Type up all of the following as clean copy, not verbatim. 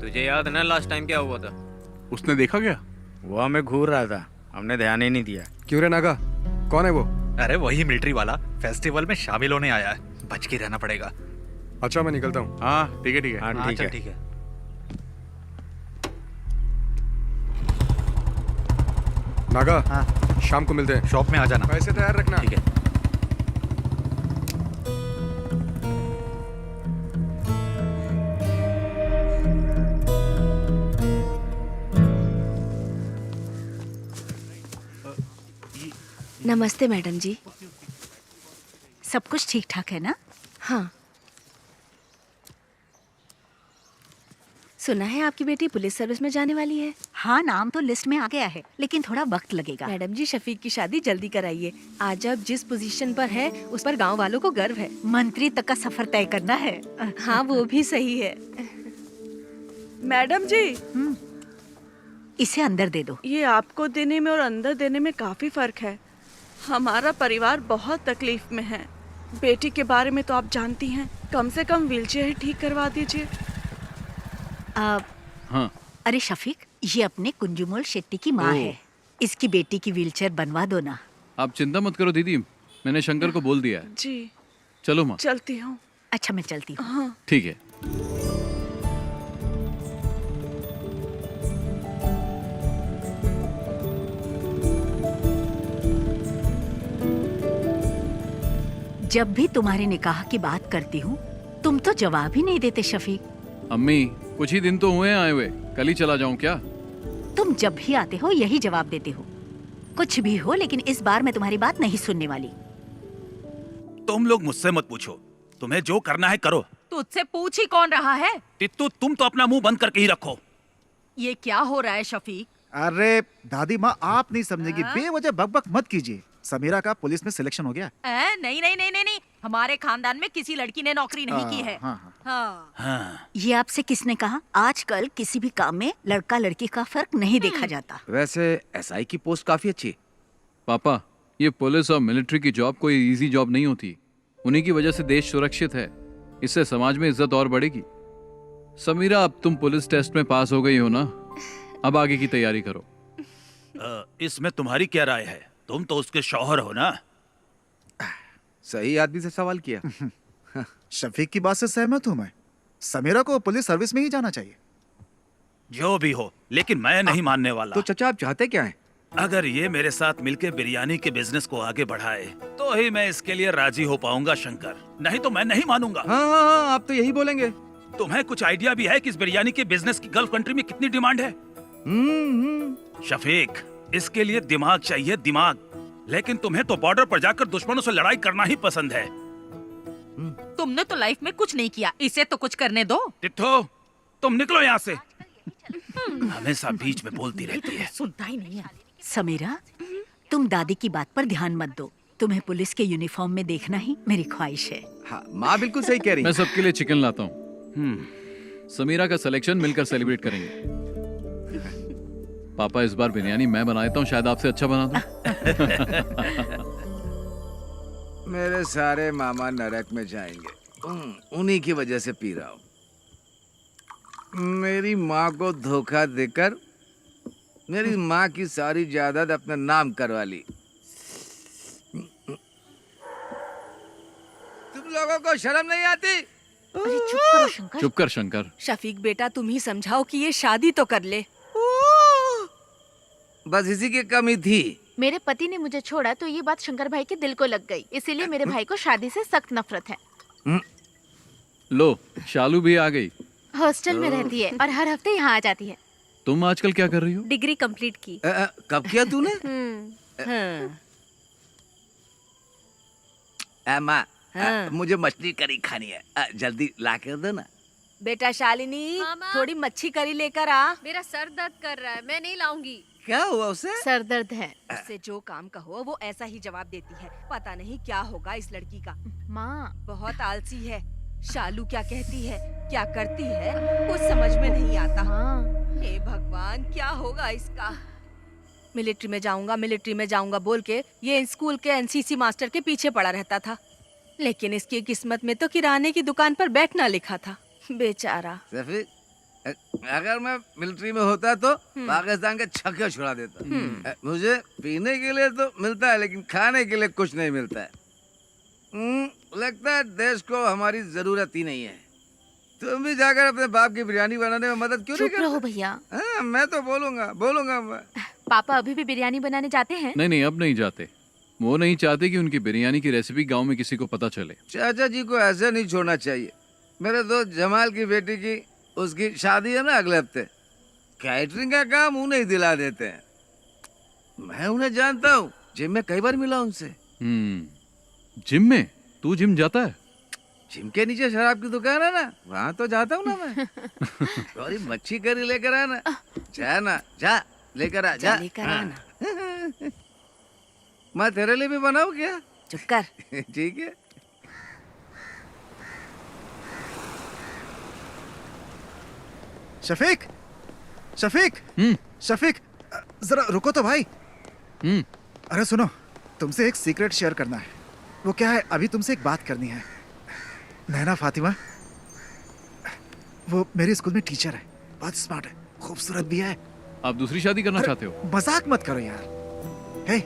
तुझे याद है ना लास्ट टाइम क्या हुआ था? उसने देखा क्या? वो हमें घूर रहा था, हमने ध्यान ही नहीं दिया। क्यों रे नागा, कौन है वो? अरे वही मिलिट्री वाला फेस्टिवल में शामिल होने आया है, बच के रहना पड़ेगा। अच्छा मैं निकलता हूँ। हाँ ठीक है ठीक है। हाँ ठीक चल है। ठीक है। नागा, हाँ। शाम को मिलते हैं। शॉप में आ जाना। पैसे तैयार रखना। ठीक है। नमस्ते मैडम जी। सब कुछ ठीक ठाक है ना? हाँ, सुना है आपकी बेटी पुलिस सर्विस में जाने वाली है। हाँ, नाम तो लिस्ट में आ गया है, लेकिन थोड़ा वक्त लगेगा। मैडम जी, शफीक की शादी जल्दी कराइए। आज अब जिस पोजीशन पर है उस पर गांव वालों को गर्व है। मंत्री तक का सफर तय करना है। हाँ, वो भी सही है। मैडम जी, इसे अंदर दे दो। ये आपको देने में और अंदर देने में काफी फर्क है। हमारा परिवार बहुत तकलीफ में है। बेटी के बारे में तो आप जानती हैं, कम से कम व्हीलचेयर ठीक करवा दीजिए। हाँ। अरे शफीक, ये अपने कुंजुमोल शेट्टी की माँ है। इसकी बेटी की व्हीलचेयर बनवा दो ना। आप चिंता मत करो दीदी, मैंने शंकर को बोल दिया है। जी चलो माँ। चलती हूँ। अच्छा मैं चलती हूँ। हाँ। ठीक है। जब भी तुम्हारे निकाह की बात करती हूँ तुम तो जवाब ही नहीं देते शफीक। अम्मी, कुछ ही दिन तो हुए हैं आए हुए, कल ही चला जाऊं क्या? तुम जब भी आते हो यही जवाब देते हो। कुछ भी हो, लेकिन इस बार मैं तुम्हारी बात नहीं सुनने वाली। तुम लोग मुझसे मत पूछो, तुम्हें जो करना है करो। तुझसे पूछ ही कौन रहा है? तित्तू, तुम तो अपना मुंह बंद करके ही रखो। ये क्या हो रहा है शफीक? अरे दादी माँ, आप नहीं समझेगी, बेवजह बकबक मत कीजिए। समीरा का पुलिस में सिलेक्शन हो गया। नहीं नहीं नहीं नहीं नहीं, हमारे खानदान में किसी लड़की ने नौकरी नहीं की है। हाँ। ये आपसे किसने कहा? आजकल किसी भी काम में लड़का लड़की का फर्क नहीं देखा जाता। वैसे एसआई की पोस्ट काफी अच्छी। पापा, ये पुलिस और मिलिट्री की जॉब कोई इजी जॉब नहीं होती। उन्हीं की वजह से देश सुरक्षित है। इससे समाज में इज्जत और बढ़ेगी। समीरा, अब तुम पुलिस टेस्ट में पास हो गई हो ना, अब आगे की तैयारी करो। इसमें तुम्हारी क्या राय है? तुम तो उसके शौहर हो ना। सही आदमी से सवाल किया। शफीक की बात से सहमत हूँ मैं। समीरा को पुलिस सर्विस में ही जाना चाहिए। जो भी हो, लेकिन मैं नहीं मानने वाला। तो चाचा, आप चाहते क्या हैं? अगर ये मेरे साथ मिलके बिरयानी के बिजनेस को आगे बढ़ाए तो ही मैं इसके लिए राजी हो पाऊंगा शंकर, नहीं तो मैं नहीं मानूंगा। हाँ, आप तो यही बोलेंगे। तुम्हें कुछ आइडिया भी है कि इस बिरयानी के बिजनेस की गल्फ कंट्री में कितनी डिमांड है? शफीक, इसके लिए दिमाग चाहिए, दिमाग। लेकिन तुम्हें तो बॉर्डर पर जाकर दुश्मनों से लड़ाई करना ही पसंद है। तुमने तो लाइफ में कुछ नहीं किया, इसे तो कुछ करने दो। तित्थो, तुम निकलो यहाँ से। हमेशा बीच में बोलती रहती है। सुनता ही नहीं है। समीरा, तुम दादी की बात पर ध्यान मत दो। तुम्हें पुलिस के यूनिफॉर्म में देखना ही मेरी ख्वाहिश है। हाँ, माँ बिल्कुल सही कह रही। मैं सबके लिए चिकन लाता हूँ। समीरा का सिलेक्शन मिलकर सेलिब्रेट करेंगे। पापा, इस बार बिरयानी मैं बना देता हूँ, शायद आपसे अच्छा बना दूं। मेरे सारे मामा नरक में जाएंगे। उन्हीं की वजह से पी रहा हूँ। मेरी माँ को धोखा देकर मेरी माँ की सारी जायदाद अपने नाम करवा ली। तुम लोगों को शर्म नहीं आती? अरे चुप करो शंकर। चुप कर शंकर। शफीक बेटा, तुम ही समझाओ कि ये शादी तो कर ले। बस इसी की कमी थी। मेरे पति ने मुझे छोड़ा तो ये बात शंकर भाई के दिल को लग गई, इसीलिए मेरे भाई को शादी से सख्त नफरत है। लो, शालू भी आ गई। हॉस्टल में रहती है और हर हफ्ते यहाँ आ जाती है। तुम आजकल क्या कर रही हो? डिग्री कंप्लीट की। कब किया तूने? माँ, मुझे मछली करी खानी है, जल्दी ला कर दो ना। बेटा शालिनी, थोड़ी मच्छी करी लेकर आ। मेरा सर दर्द कर रहा है, मैं नहीं लाऊंगी। क्या हुआ उसे? सर दर्द है। उससे जो काम कहो वो ऐसा ही जवाब देती है। पता नहीं क्या होगा इस लड़की का। माँ, बहुत आलसी है। शालू क्या कहती है, क्या करती है, कुछ समझ में नहीं आता। हे भगवान, क्या होगा इसका। मिलिट्री में जाऊंगा बोल के ये स्कूल के एनसीसी मास्टर के पीछे पड़ा रहता था, लेकिन इसकी किस्मत में तो किराने की दुकान पर बैठना लिखा था। बेचारा। अगर मैं मिलिट्री में होता तो पाकिस्तान के छक्के छुड़ा देता। मुझे पीने के लिए तो मिलता है लेकिन खाने के लिए कुछ नहीं मिलता है। लगता है देश को हमारी जरूरत ही नहीं है। तुम भी जाकर अपने बाप की बिरयानी बनाने में मदद क्यों नहीं चुप रहो भैया। मैं तो बोलूंगा मैं। पापा अभी भी बिरयानी बनाने जाते हैं? नहीं, अब नहीं जाते। वो नहीं चाहते कि उनकी बिरयानी की रेसिपी गांव में किसी को पता चले। चाचा जी को ऐसे नहीं छोड़ना चाहिए। मेरे दोस्त जमाल की बेटी की उसकी शादी है ना अगले हफ्ते। कैटरिंग का काम उन्हें ही दिला देते हैं। मैं उन्हें जानता हूँ, जिम में कई बार मिला उनसे। जिम में? तू जिम जाता है? जिम के नीचे शराब की दुकान है ना, वहाँ तो जाता हूँ ना मैं। थोड़ी मच्छी करी लेकर आना। जा लेकर आ जा। मैं तेरे लिए भी बनाऊँ क्या? चुप कर। ठीक है। शफीक, शफीक, जरा रुको तो भाई। अरे सुनो, तुमसे एक सीक्रेट शेयर करना है। वो क्या है, अभी तुमसे एक बात करनी है। नैना फातिमा, वो मेरे स्कूल में टीचर है, बहुत स्मार्ट है, खूबसूरत भी है। आप दूसरी शादी करना चाहते हो? मजाक मत करो यार। हे,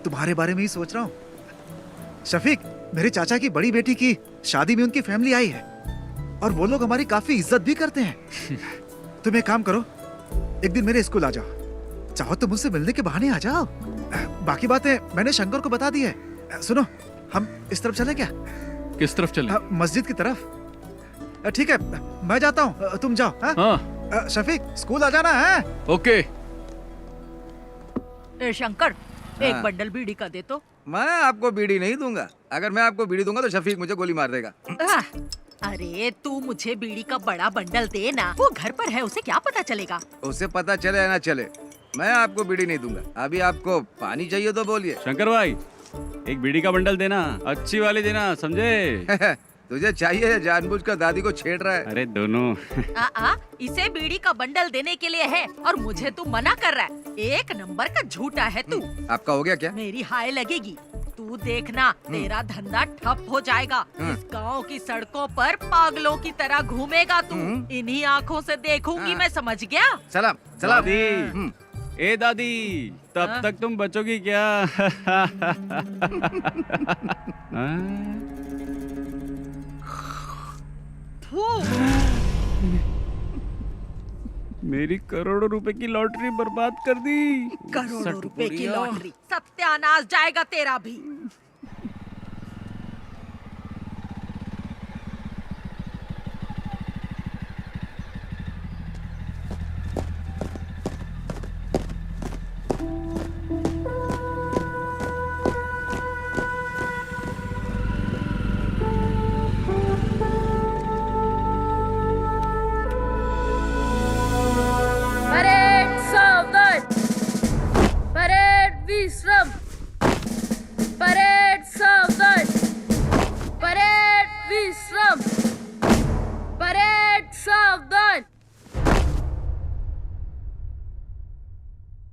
तुम्हारे बारे में ही सोच रहा हूँ। शफीक, मेरे चाचा की बड़ी बेटी की शादी में उनकी फैमिली आई है और वो लोग हमारी काफी इज्जत भी करते हैं। तुम एक काम करो, एक दिन मेरे स्कूल आ जाओ। चाहो तो मुझसे मिलने के बहाने आ जाओ। बाकी बातें मैंने शंकर को बता दी है। सुनो, हम इस तरफ चले क्या? किस तरफ चले? मस्जिद की तरफ। ठीक है, मैं जाता हूँ, तुम जाओ। हाँ? शफीक, स्कूल आ जाना है। ओके। शंकर, एक बंडल बीड़ी का दे तो। मैं आपको बीड़ी नहीं दूंगा। अगर मैं आपको बीड़ी दूंगा तो शफीक मुझे गोली मार देगा। अरे तू मुझे बीड़ी का बड़ा बंडल दे ना। वो घर पर है, उसे क्या पता चलेगा? उसे पता चले या ना चले, मैं आपको बीड़ी नहीं दूंगा। अभी आपको पानी चाहिए तो बोलिए। शंकर भाई, एक बीड़ी का बंडल देना, अच्छी वाली देना, समझे? तुझे चाहिए या जानबूझकर दादी को छेड़ रहा है? अरे दोनों। इसे बीड़ी का बंडल देने के लिए है और मुझे तू मना कर रहा है। एक नंबर का झूठा है तू। आपका हो गया क्या? मेरी हाय लगेगी। तू देखना, तेरा धंधा ठप हो जाएगा। इस गांव की सड़कों पर पागलों की तरह घूमेगा तू। इन्हीं आँखों से देखूंगी मैं, समझ गया? सलाम। दादी, ए दादी, तब तक तुम बचोगी क्या? मेरी करोड़ों रुपए की लॉटरी बर्बाद कर दी। करोड़ों रुपए की लॉटरी, सत्यानाश जाएगा तेरा भी।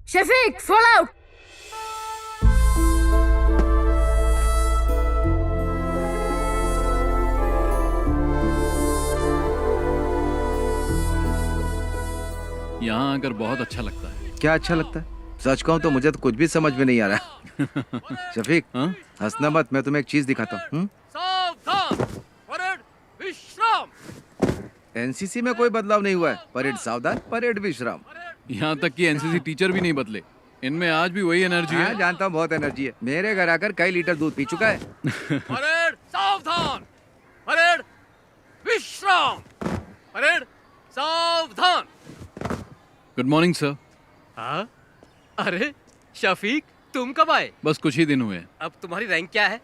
Shafiq, fall out! यहाँ आकर बहुत अच्छा लगता है। क्या अच्छा लगता है? सच कहूँ तो मुझे तो कुछ भी समझ में नहीं आ रहा। शफीक, हंसना मत, मैं तुम्हें एक चीज दिखाता हूँ। एनसीसी में कोई बदलाव नहीं हुआ है। परेड सावधान, परेड विश्राम। यहाँ तक कि एनसीसी टीचर भी नहीं बदले, इनमें आज भी वही एनर्जी है। जानता हूँ, बहुत एनर्जी है। मेरे घर आकर कई लीटर दूध पी चुका है। परेड सावधान, परेड विश्राम, परेड सावधान। Good morning sir. हाँ? अरे शफीक, तुम कब आए? बस कुछ ही दिन हुए। अब तुम्हारी रैंक क्या है?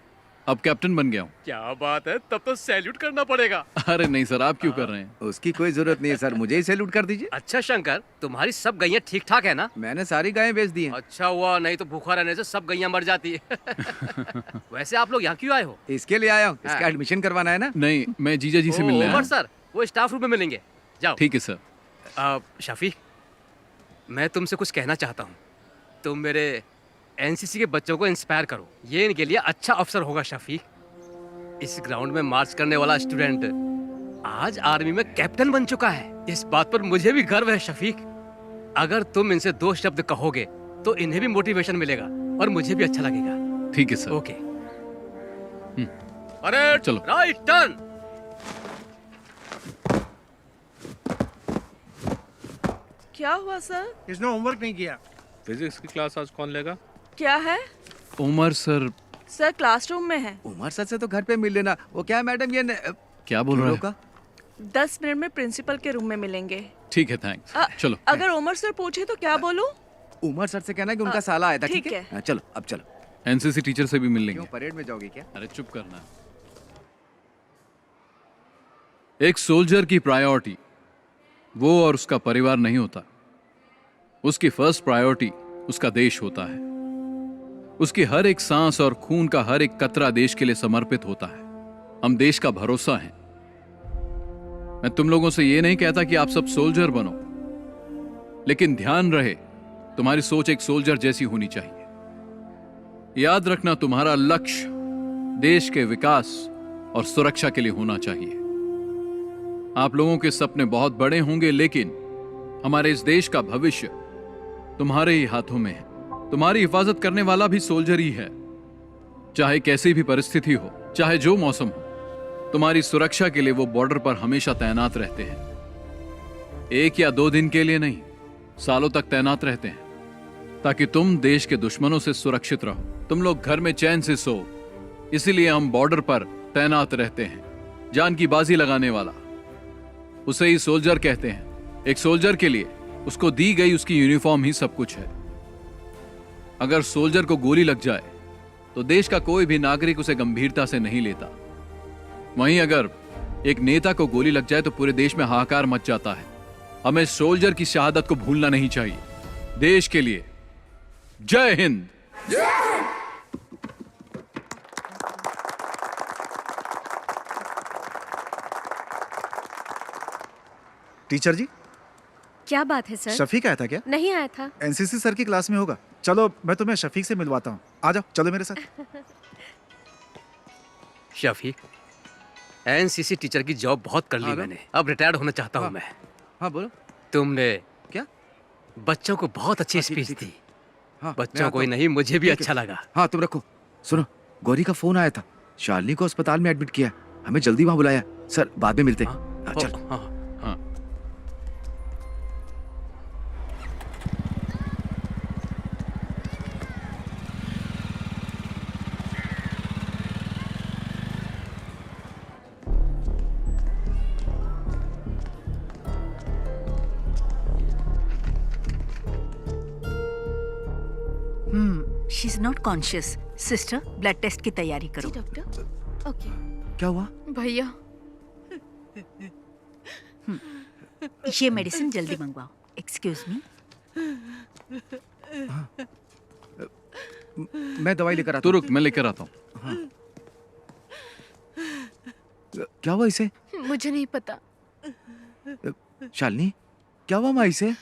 अब कैप्टन बन गया हूँ। क्या बात है, तब तो सैल्यूट करना पड़ेगा। अरे नहीं सर, आप क्यों कर रहे हैं? उसकी कोई जरूरत नहीं है सर, मुझे ही सैल्यूट कर दीजिए। अच्छा शंकर, तुम्हारी सब गैया ठीक ठाक है ना? मैंने सारी गायें बेच दी हैं। अच्छा हुआ, नहीं तो भूखा रहने से सब गैया मर जाती है। वैसे आप लोग यहाँ क्यों आए हो? इसके लिए आया हूँ, इसका एडमिशन करवाना है ना। नहीं, मैं जीजा जी से मिलने आया हूँ। सर, वो स्टाफ रूम में मिलेंगे, जाओ। ठीक है सर। शफीक, मैं तुमसे कुछ कहना चाहता हूँ। तुम मेरे एनसीसी के बच्चों को इंस्पायर करो, ये इनके लिए अच्छा अवसर होगा। शफीक, इस ग्राउंड में मार्च करने वाला स्टूडेंट आज आर्मी में कैप्टन बन चुका है। इस बात पर मुझे भी गर्व है शफीक। अगर तुम इनसे 2 शब्द कहोगे तो इन्हें भी मोटिवेशन मिलेगा और मुझे भी अच्छा लगेगा। ठीक है सर। ओके। अरे चलो। Right turn. क्या हुआ सर? इसने होमवर्क नहीं किया। फिजिक्स की क्लास आज कौन लेगा? क्या है? उमर सर। सर क्लासरूम में है। उमर सर से तो घर पे मिल लेना। वो क्या मैडम ये क्या बोल रहा है? 10 मिनट में प्रिंसिपल के रूम में मिलेंगे। ठीक है, थैंक्स। चलो। अगर उमर सर पूछे तो क्या बोलूं? उमर सर से कहना कि उनका साला आया था। ठीक ठीक है। है चलो अब चलो। एनसीसी टीचर से भी मिल लेंगे। क्यों परेड में जाओगे क्या? अरे चुप करना। एक सोल्जर की प्रायोरिटी वो और उसका परिवार नहीं होता। उसकी फर्स्ट प्रायोरिटी उसका देश होता है। उसकी हर एक सांस और खून का हर एक कतरा देश के लिए समर्पित होता है। हम देश का भरोसा हैं। मैं तुम लोगों से यह नहीं कहता कि आप सब सोल्जर बनो, लेकिन ध्यान रहे तुम्हारी सोच एक सोल्जर जैसी होनी चाहिए। याद रखना तुम्हारा लक्ष्य देश के विकास और सुरक्षा के लिए होना चाहिए। आप लोगों के सपने बहुत बड़े होंगे, लेकिन हमारे इस देश का भविष्य तुम्हारे ही हाथों में है। तुम्हारी हिफाजत करने वाला भी सोल्जर ही है। चाहे कैसी भी परिस्थिति हो, चाहे जो मौसम हो, तुम्हारी सुरक्षा के लिए वो बॉर्डर पर हमेशा तैनात रहते हैं। 1 या 2 दिन के लिए नहीं, सालों तक तैनात रहते हैं, ताकि तुम देश के दुश्मनों से सुरक्षित रहो, तुम लोग घर में चैन से सो। इसीलिए हम बॉर्डर पर तैनात रहते हैं। जान की बाजी लगाने वाला, उसे ही सोल्जर कहते हैं। एक सोल्जर के लिए उसको दी गई उसकी यूनिफॉर्म ही सब कुछ है। अगर सोल्जर को गोली लग जाए तो देश का कोई भी नागरिक उसे गंभीरता से नहीं लेता। वहीं अगर एक नेता को गोली लग जाए तो पूरे देश में हाहाकार मच जाता है। हमें सोल्जर की शहादत को भूलना नहीं चाहिए। देश के लिए जय हिंद। टीचर जी, क्या बात है सर? शफीक आया था क्या? नहीं आया था। एनसीसी सर की क्लास में होगा। चलो मैं तुम्हें शफीक से मिलवाता हूँ। आ जाओ, चलो मेरे साथ। शफीक, एनसीसी टीचर की जॉब बहुत कर ली मैंने। अब रिटायर्ड होना चाहता हूँ मैं। हाँ बोलो। तुमने क्या बच्चों को बहुत अच्छी स्पीच दी। हाँ, बच्चों को ही नहीं, मुझे भी अच्छा लगा। हाँ तुम रखो। सुनो, गौरी का फोन आया था। शालिनी को अस्पताल में एडमिट किया। हमें जल्दी वहाँ बुलाया। सर बाद में मिलते हैं। चल। हाँ। She is not conscious. Sister, blood test की तैयारी करो। जी डॉक्टर। ओके। क्या हुआ? भैया, ये मेडिसिन जल्दी मंगवाओ। Excuse me. मैं दवाई लेकर आता तो हूँ। रुक, मैं लेकर आता हूँ। हाँ। क्या हुआ इसे? मुझे नहीं पता। शालिनी, क्या हुआ माँ इसे?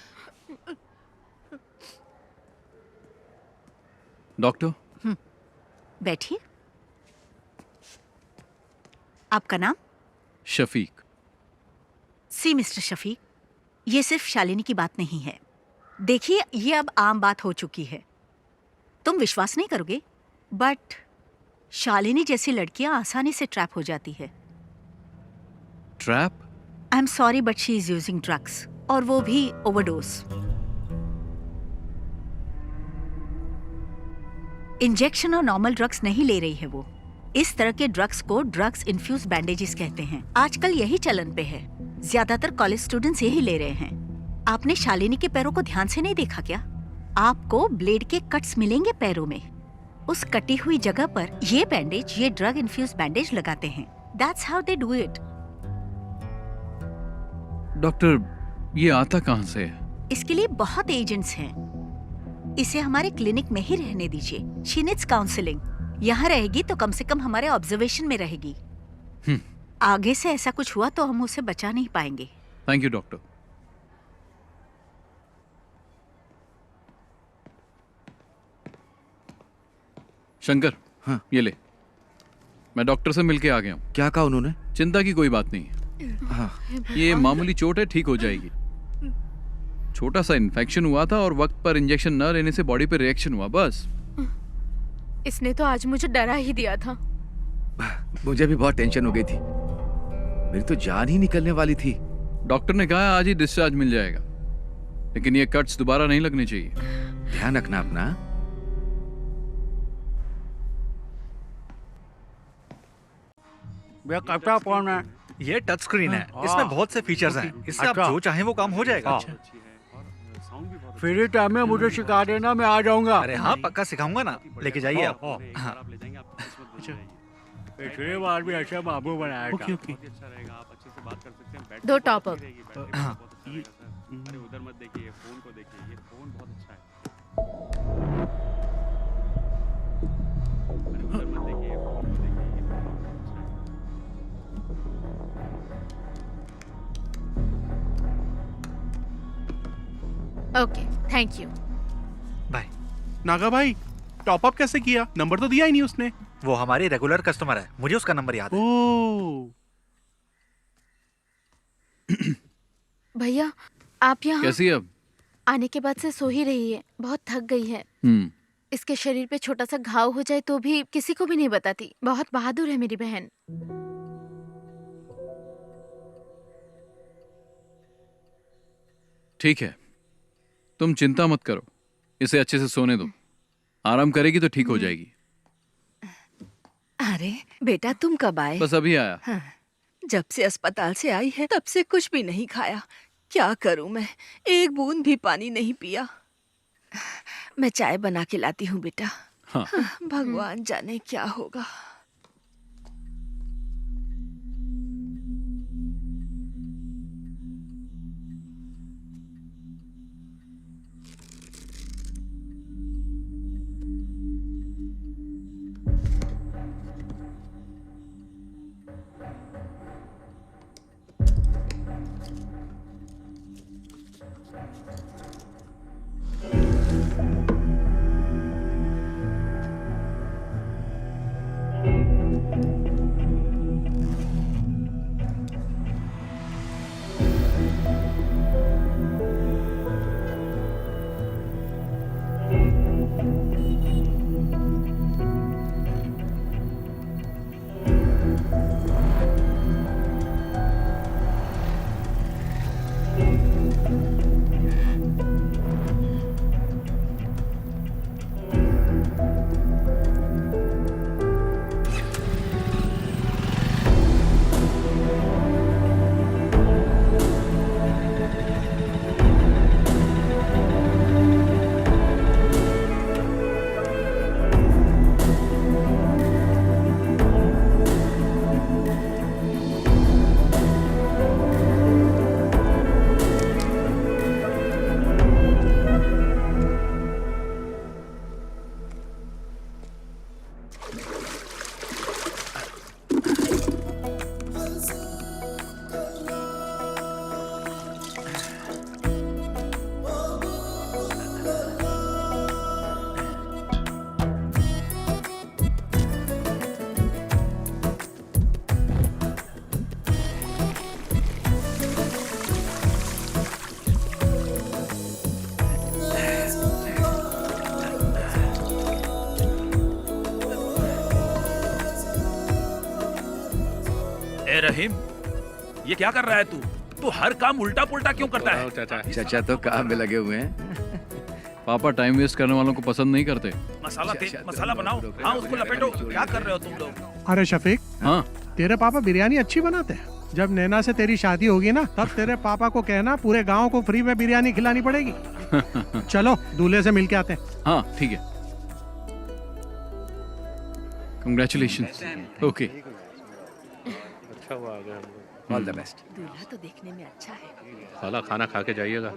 डॉक्टर। बैठिए। आपका नाम? शफीक। सी मिस्टर शफीक, ये सिर्फ शालिनी की बात नहीं है। देखिए, ये अब आम बात हो चुकी है। तुम विश्वास नहीं करोगे, बट शालिनी जैसी लड़कियां आसानी से ट्रैप हो जाती है। Trap? I am sorry but she is using drugs, और वो भी ओवरडोज। इंजेक्शन और नॉर्मल ड्रग्स नहीं ले रही है वो। इस तरह के ड्रग्स को ड्रग्स इन्फ्यूज बैंडेजेस कहते हैं। आजकल यही चलन पे है। ज्यादातर कॉलेज स्टूडेंट्स यही ले रहे हैं। आपने शालिनी के पैरों को ध्यान से नहीं देखा क्या? आपको ब्लेड के कट्स मिलेंगे पैरों में। उस कटी हुई जगह पर ये बैंडेज, ये ड्रग इन्फ्यूज बैंडेज लगाते हैं। That's how they do it. Doctor, ये आता कहाँ से है? इसके लिए बहुत एजेंट्स हैं। इसे हमारे क्लिनिक में ही रहने दीजिए। She needs counselling. यहाँ रहेगी तो कम से कम हमारे ऑब्जर्वेशन में रहेगी। आगे से ऐसा कुछ हुआ तो हम उसे बचा नहीं पाएंगे। Thank you doctor. शंकर, हाँ, ये ले। मैं डॉक्टर से मिलके आ गया हूँ। क्या कहा उन्होंने? चिंता की कोई बात नहीं है। ये मामूली चोट है, ठीक हो जाएगी। छोटा सा इन्फेक्शन हुआ था और वक्त पर इंजेक्शन न लेने से बॉडी पे रिएक्शन हुआ, बस। इसने तो आज मुझे डरा ही दिया था। मुझे भी बहुत टेंशन हो गई थी, मेरी तो जान ही निकलने वाली थी। डॉक्टर ने कहा आज ही डिस्चार्ज मिल जाएगा, लेकिन ये कट्स दोबारा नहीं लगने चाहिए। ध्यान रखना अपना। कैसा फोन है? ये टच स्क्रीन है, इसमें बहुत से फीचर्स हैं। इससे आप जो चाहें वो काम हो जाएगा। फ्री टाइम में मुझे सिखा देना, मैं आ जाऊंगा। अरे हाँ, पक्का सिखाऊंगा ना, लेके जाइए आप। हाँ। पिछली बार भी ऐसे बाबू बनाया था। ओके। अच्छा रहेगा, आप अच्छे से बात कर सकते हैं। 2 टॉप अप। अरे उधर मत देखिए, फोन को देखिए, ये फोन बहुत अच्छा है। अरे उधर मत देखिए, फोन को देखिए, ये फोन बहुत अच्छा है। Okay, thank you. Bye. Naga भाई, टॉप अप कैसे किया? नंबर तो दिया ही नहीं उसने। वो हमारी रेगुलर कस्टमर है, मुझे उसका नंबर याद है। भैया, आप यहाँ कैसी है अब? आने के बाद से सो ही रही है, बहुत थक गई है। इसके शरीर पे छोटा सा घाव हो जाए तो भी किसी को भी नहीं बताती। बहुत बहादुर है मेरी बहन। ठीक है, तुम चिंता मत करो, इसे अच्छे से सोने दो। आराम करेगी तो ठीक हो जाएगी। अरे बेटा, तुम कब आए? बस अभी आया। हाँ, जब से अस्पताल से आई है तब से कुछ भी नहीं खाया। क्या करूं मैं, एक बूंद भी पानी नहीं पिया। मैं चाय बना के लाती हूँ बेटा। हाँ। भगवान जाने क्या होगा। रहीम, ये क्या कर रहा है तू? तू हर काम उल्टा पुल्टा क्यों करता है? चाचा तो काम में लगे हुए हैं। पापा टाइम वेस्ट करने वालों को पसंद नहीं करते। मसाला बनाओ। हाँ, उसको लपेटो। क्या कर रहे हो तुम लोग? अरे शफीक, हाँ, तेरे पापा बिरयानी अच्छी बनाते हैं। जब नैना से तेरी शादी होगी ना, तब तेरे पापा को कहना पूरे गांव को फ्री में बिरयानी खिलानी पड़ेगी। चलो दूल्हे से मिलके आते हैं। हाँ ठीक है। Congratulation. Okay, all the best. दूल्हा तो देखने में अच्छा है। साला खाना खा के जाइएगा।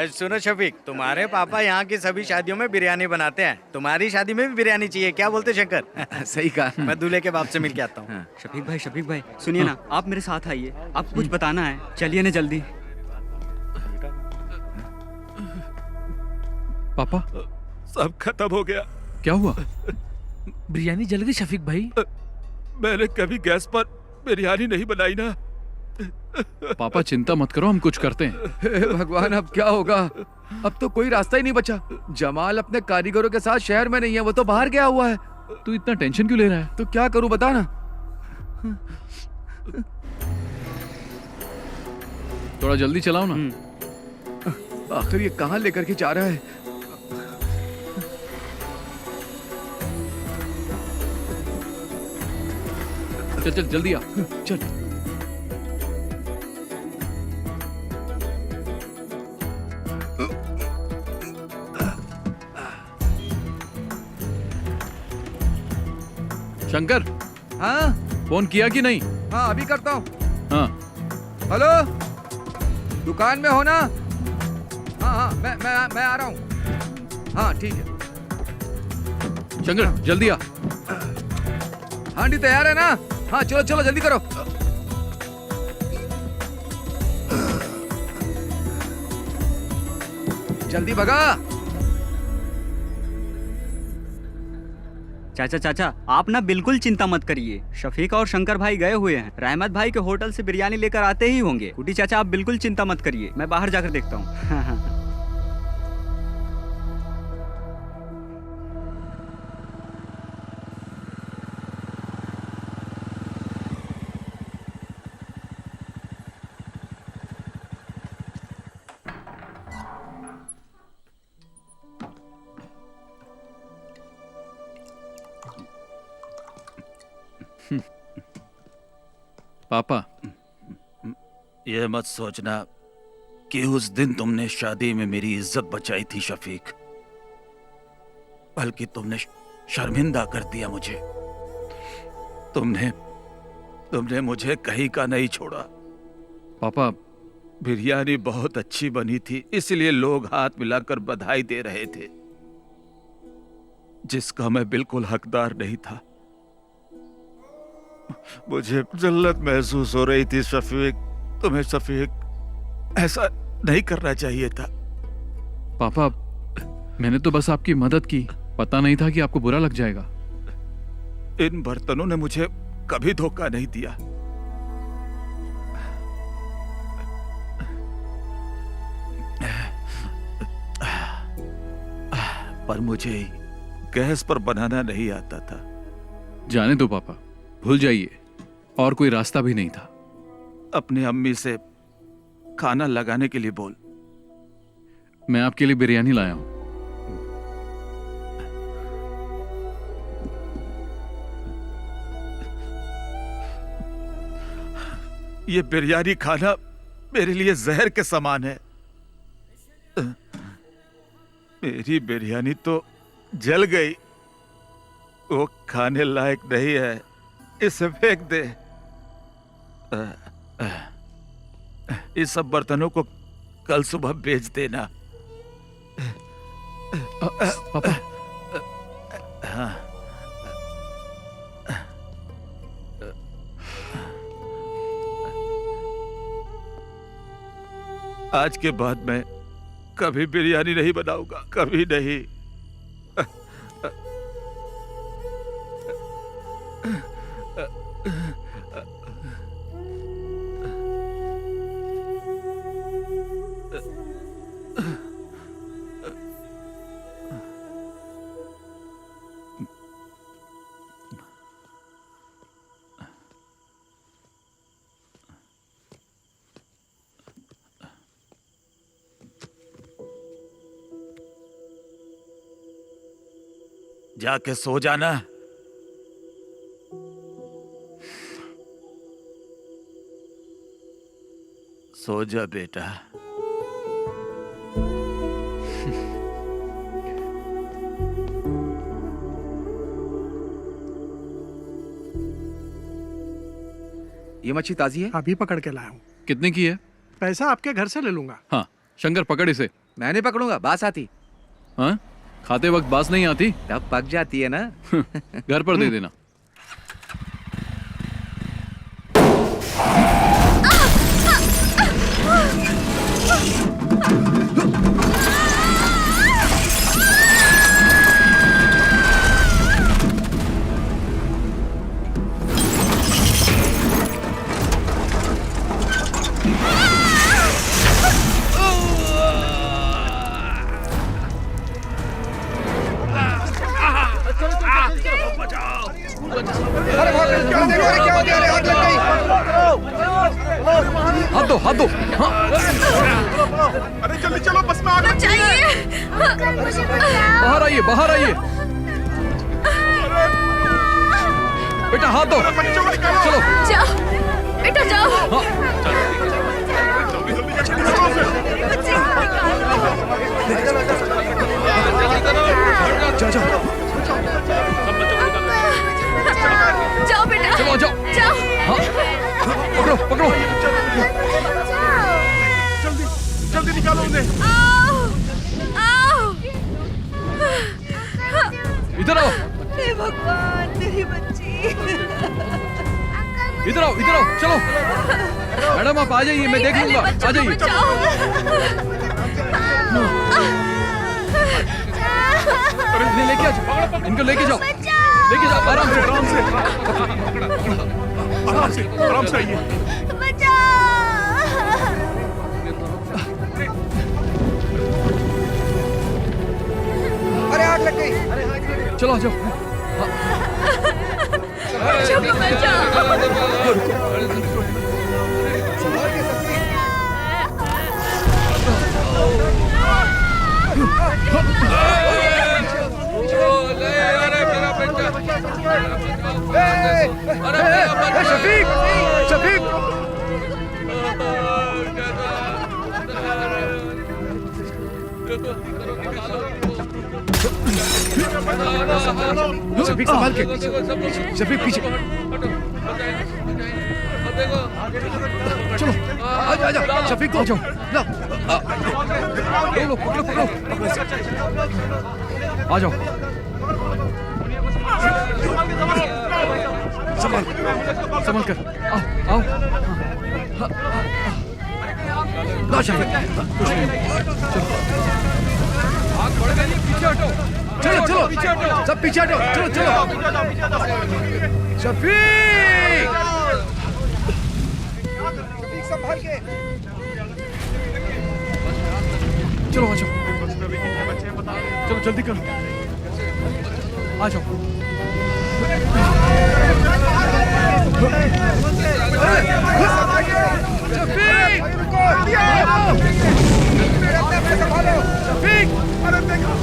सुनो शफीक, तुम्हारे पापा यहाँ की सभी शादियों में बिरयानी बनाते हैं, तुम्हारी शादी में भी बिरयानी चाहिए, क्या बोलते शंकर? सही कहा। मैं दूल्हे के बाप से मिल के आता हूँ। शफीक भाई सुनिए ना, आप मेरे साथ आइए, आपको कुछ बताना है, चलिए ना जल्दी। पापा, सब खत्म हो गया। क्या हुआ? बिरयानी जल गई शफीक भाई। मैंने कभी गैस पर बिरयानी नहीं बनाई ना, पापा चिंता मत करो, हम कुछ करते हैं। हे भगवान, अब क्या होगा? अब तो कोई रास्ता ही नहीं बचा। जमाल अपने कारीगरों के साथ शहर में नहीं है, वो तो बाहर गया हुआ है। तू इतना टेंशन क्यों ले रहा है? तो क्या करूं बता ना। थोड़ा जल्दी चलाओ ना। आखिर ये कहां लेकर के जा रहा है? चल चल जल्दी आ। चल। शंकर, हाँ फोन किया कि नहीं? हाँ अभी करता हूँ। हाँ हेलो, दुकान में हो ना? हाँ हाँ मैं आ रहा हूँ। हाँ ठीक है। शंकर जल्दी आ। हांडी तैयार है ना? हाँ चलो चलो जल्दी करो। जल्दी भगा। चाचा चाचा, आप ना बिल्कुल चिंता मत करिए। शफीक और शंकर भाई गए हुए हैं, रहमत भाई के होटल से बिरयानी लेकर आते ही होंगे। कुटी चाचा, आप बिल्कुल चिंता मत करिए, मैं बाहर जाकर देखता हूँ। पापा, यह मत सोचना कि उस दिन तुमने शादी में मेरी इज्जत बचाई थी शफीक, बल्कि तुमने शर्मिंदा कर दिया मुझे। तुमने मुझे कहीं का नहीं छोड़ा। पापा, बिरयानी बहुत अच्छी बनी थी, इसलिए लोग हाथ मिलाकर बधाई दे रहे थे, जिसका मैं बिल्कुल हकदार नहीं था। मुझे जल्लत महसूस हो रही थी शफीक। तुम्हें शफीक ऐसा नहीं करना चाहिए था। पापा, मैंने तो बस आपकी मदद की, पता नहीं था कि आपको बुरा लग जाएगा। इन बर्तनों ने मुझे कभी धोखा नहीं दिया। पर मुझे गैस पर बनाना नहीं आता था। जाने दो पापा, भूल जाइए, और कोई रास्ता भी नहीं था। अपनी अम्मी से खाना लगाने के लिए बोल। मैं आपके लिए बिरयानी लाया हूं। ये बिरयानी खाना मेरे लिए जहर के समान है। मेरी बिरयानी तो जल गई, वो खाने लायक नहीं है, इसे फेंक दे। इस सब बर्तनों को कल सुबह बेच देना। पापा। हाँ। आज के बाद मैं कभी बिरयानी नहीं बनाऊंगा, कभी नहीं। जाके सो जाना। सो जा बेटा। ये मच्छी ताजी है? अभी पकड़ के लाया हूँ। कितने की है? पैसा आपके घर से ले लूंगा। हाँ, शंकर पकड़ इसे। मैं नहीं पकड़ूंगा, बास आती। हाँ? खाते वक्त बास नहीं आती? तब पक जाती है ना। घर पर दे देना। अरे जल्दी चलो, बस में आग लग गई है। बाहर आइए, बाहर आइए। बेटा हाथ दो। चलो जाओ बेटा जाओ। जाओ बेटा, चलो जाओ जाओ। हाँ पकड़ो पकड़ो। जल्दी जल्दी निकालो उन्हें। इधर आओ, हे भगवान तेरी बच्ची। इधर आओ, इधर आओ, चलो। मैडम आप आ जाइए, मैं देख लूंगा, आ जाइए। इन्हें लेके आ जाओ, इनको लेके जाओ, लेके जाओ आराम से, आराम से, आराम से, आराम से आइए। अरे आग लग गई। चलो आ जाओ। शफीक, शफीक। शफीक संभाल के, शफीक पीछे। चलो आजा, शफीक को जाओ। लो पकड़ो पकड़ो, आ जाओ। संभाल संभाल कर, आओ आओ। लो शफीक, कुछ नहीं, आग बढ़ गई, पीछे हटो। चलो चलो सब पीछे हटो, चलो चलो। शफीक संभाल के, चलो आ जाओ, चलो जल्दी करो, आ जाओ। शफीक, अरे देखो,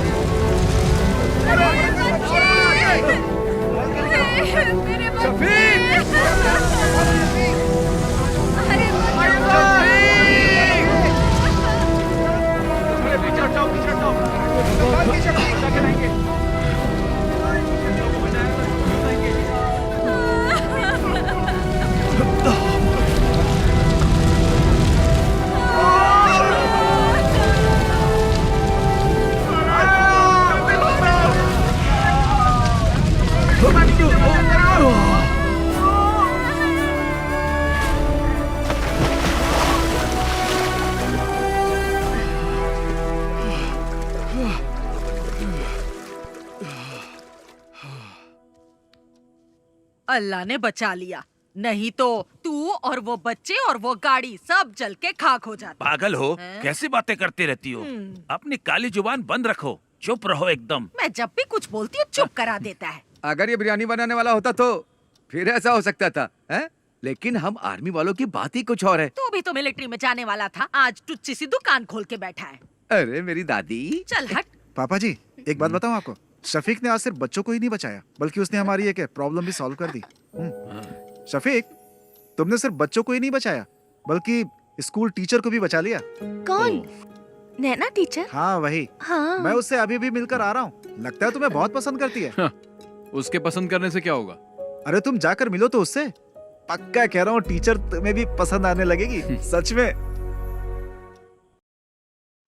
अल्लाह ने बचा लिया, नहीं तो तू और वो बच्चे और वो गाड़ी सब जल के खाक हो जाते। पागल हो, हैं? कैसी बातें करती रहती हो? अपनी काली जुबान बंद रखो, चुप रहो एकदम। मैं जब भी कुछ बोलती हूँ चुप करा देता है। अगर ये बिरयानी बनाने वाला होता तो फिर ऐसा हो सकता था, हैं? लेकिन हम आर्मी वालों की बात ही कुछ और है। तू भी तो मिलिट्री में जाने वाला था, आज टुच्ची सी दुकान खोल के बैठा है। अरे मेरी दादी। चल हट। पापा जी एक बात बताऊं आपको, शफीक ने आज सिर्फ बच्चों को ही नहीं बचाया बल्कि उसने हमारी एक प्रॉब्लम भी सॉल्व कर दी। शफीक, तुमने सिर्फ बच्चों को ही नहीं बचाया बल्कि स्कूल टीचर को भी बचा लिया। कौन? नैना टीचर? हाँ वही। हाँ। मैं उससे अभी भी मिलकर आ रहा हूँ, लगता है तुम्हें बहुत पसंद करती है। उसके पसंद करने से क्या होगा? अरे तुम जाकर मिलो तो उससे, पक्का कह रहा हूँ टीचर तुम्हें भी पसंद आने लगेगी। सच में।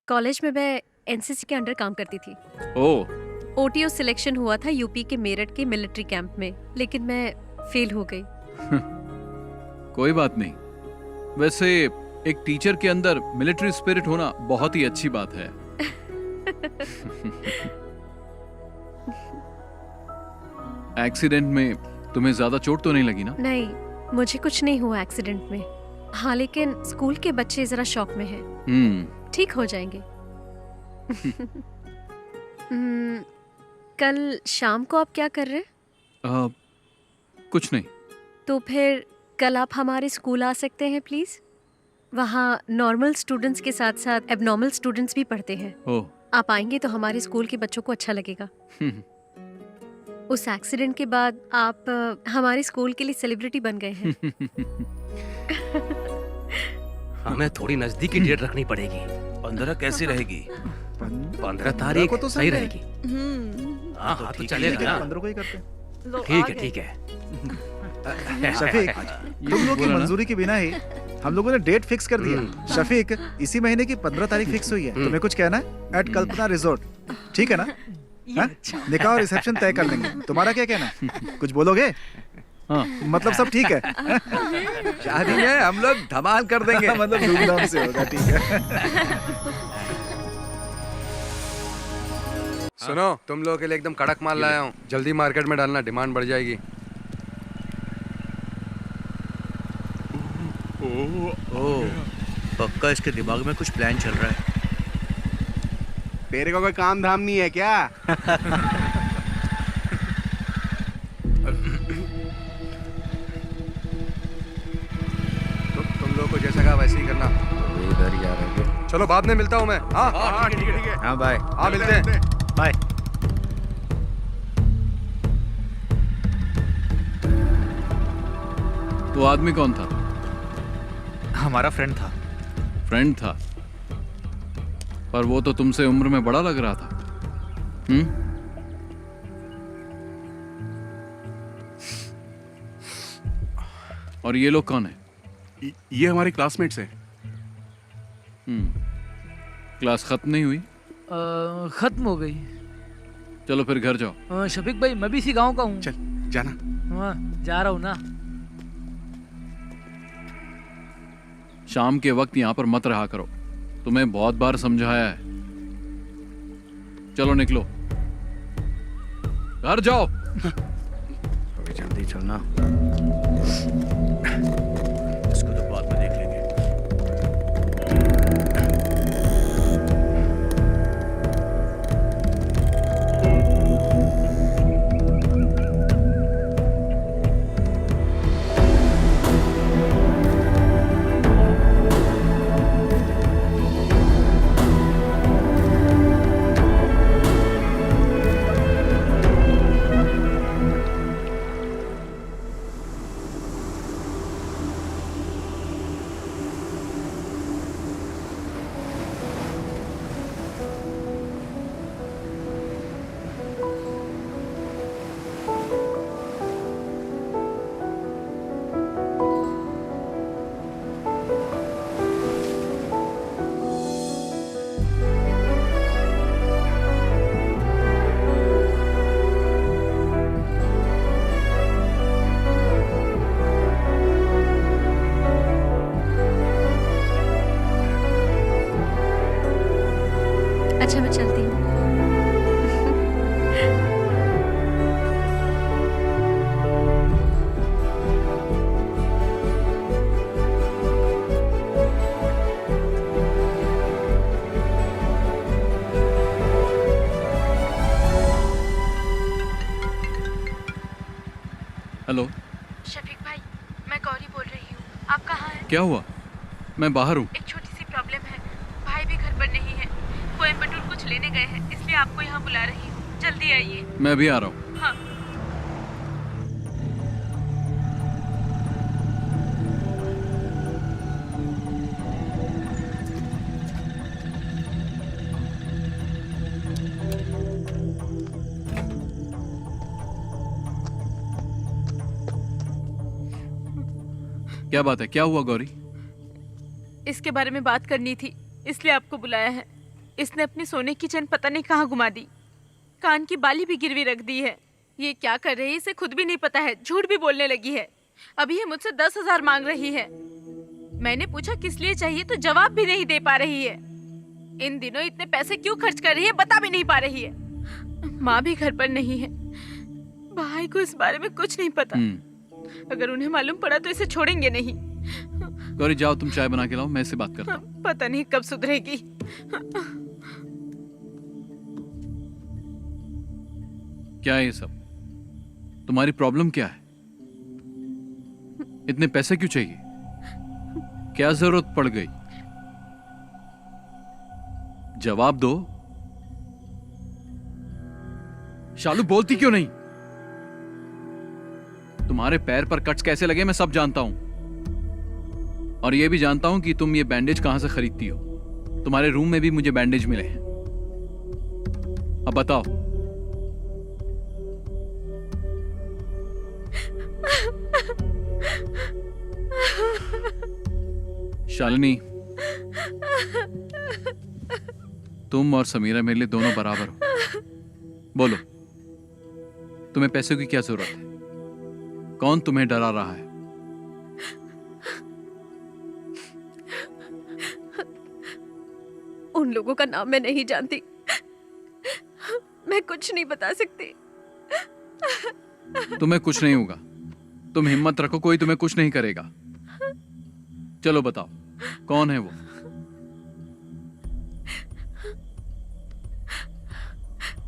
कॉलेज में मैं एनसीसी के अंडर काम करती थी। ओह। ओटीओ सिलेक्शन हुआ था यूपी के मेरठ के मिलिट्री कैंप में, लेकिन मैं फेल हो गई। कोई बात नहीं, वैसे एक टीचर के अंदर मिलिट्री स्पिरिट होना बहुत ही अच्छी बात है। एक्सीडेंट में तुम्हें ज्यादा चोट तो नहीं लगी ना? नहीं, मुझे कुछ नहीं हुआ एक्सीडेंट में। हाँ, लेकिन स्कूल के बच्चे जरा शॉक में हैं। ठीक हो जाएंगे। कल शाम को आप क्या कर रहे हैं? कुछ नहीं। तो फिर कल आप हमारे स्कूल आ सकते हैं प्लीज? वहाँ नॉर्मल स्टूडेंट्स के साथ साथ एबनॉर्मल स्टूडेंट्स भी पढ़ते हैं। ओह। आप आएंगे तो हमारे स्कूल के बच्चों को अच्छा लगेगा। उस एक्सीडेंट के बाद आप हमारे स्कूल के लिए सेलिब्रिटी बन गए हैं। हमें थोड़ी नजदीकी डेट रखनी पड़ेगी। 15 कैसी रहेगी? 15 तारीख को तो सही सही रहेगी। हाँ हाँ, तो चलेगा ना। 15 को ही करते हैं। ठीक है ठीक है। शफीक, तुम लोग की मंजूरी के बिना ही हम लोगों ने डेट फिक्स कर दिया। शफीक, इसी महीने की 15 तारीख फिक्स हुई है। तुम्हें कुछ कहना है? एट कल्पना रिजॉर्ट, ठीक है ना? हाँ? निकाह और रिसेप्शन तय कर लेंगे। तुम्हारा क्या कहना है? कुछ बोलोगे? हाँ। मतलब सब ठीक है? शादी में हम लोग धमाल कर देंगे। मतलब धूमधाम से होगा, ठीक है। सुनो, तुम लोगों के लिए एकदम कड़क माल लाया हूँ। जल्दी मार्केट में डालना, डिमांड बढ़ जाएगी। ओह, पक्का इसके दिमाग में कुछ प्लान चल रहा है। तेरे को कोई काम धाम नहीं है क्या? तुम लोगों को जैसा कहा वैसे ही करना। इधर ही आ रहे हैं। चलो बाद में मिलता हूँ मैं। हाँ हाँ ठीक है ठीक है। हाँ बाय। हाँ मिलते हैं। बाय। वो आदमी कौन था? हमारा फ्रेंड था। फ्रेंड था, पर वो तो तुमसे उम्र में बड़ा लग रहा था। और ये लोग कौन है? ये हमारे क्लासमेट्स हैं। क्लास खत्म नहीं हुई? खत्म हो गई। चलो फिर घर जाओ। शफीक भाई, मैं भी इसी गांव का हूँ। चल जाना। हाँ, जा रहा हूँ ना। शाम के वक्त यहाँ पर मत रहा करो, तुम्हें बहुत बार समझाया है। चलो निकलो, घर जाओ। अभी जल्दी चलना। इसको तो बाद में देख लेंगे। अच्छा, मैं चलती हूँ। हेलो। शफीक भाई, मैं गौरी बोल रही हूँ। आप कहाँ हैं? क्या हुआ? मैं बाहर हूँ। एक छोटी सी प्रॉब्लम है। भाई भी घर पर नहीं है। कोयम्बटूर कुछ लेने गए हैं, इसलिए आपको यहाँ बुला रही हूँ। जल्दी आइए। मैं भी आ रहा हूँ। हाँ। क्या बात है? क्या हुआ गौरी? इसके बारे में बात करनी थी, इसलिए आपको बुलाया है। इसने अपनी सोने की चेन पता नहीं कहाँ घुमा दी, कान की बाली भी गिरवी रख दी है। ये क्या कर रही है इसे खुद भी नहीं पता है। झूठ भी बोलने लगी है। अभी ये मुझसे 10,000 मांग रही है। मैंने पूछा किस लिए चाहिए तो जवाब भी नहीं दे पा रही है। इन दिनों इतने पैसे क्यों खर्च कर रही है बता भी नहीं पा रही है। माँ भी घर पर नहीं है। भाई को इस बारे में कुछ नहीं पता। अगर उन्हें मालूम पड़ा तो इसे छोड़ेंगे नहीं। गौरी जाओ, तुम चाय बना के लाओ, मैं इससे बात करता हूँ। पता नहीं कब सुधरेगी। क्या है ये सब? तुम्हारी प्रॉब्लम क्या है? इतने पैसे क्यों चाहिए? क्या जरूरत पड़ गई? जवाब दो। शालू बोलती क्यों नहीं? तुम्हारे पैर पर कट्स कैसे लगे मैं सब जानता हूं, और यह भी जानता हूं कि तुम ये बैंडेज कहां से खरीदती हो। तुम्हारे रूम में भी मुझे बैंडेज मिले हैं। अब बताओ। शालिनी, तुम और समीरा मेरे लिए दोनों बराबर हो। बोलो, तुम्हें पैसों की क्या जरूरत है? कौन तुम्हें डरा रहा है? उन लोगों का नाम मैं नहीं जानती, मैं कुछ नहीं बता सकती। तुम्हें कुछ नहीं होगा, तुम हिम्मत रखो, कोई तुम्हें कुछ नहीं करेगा। चलो बताओ, कौन है वो?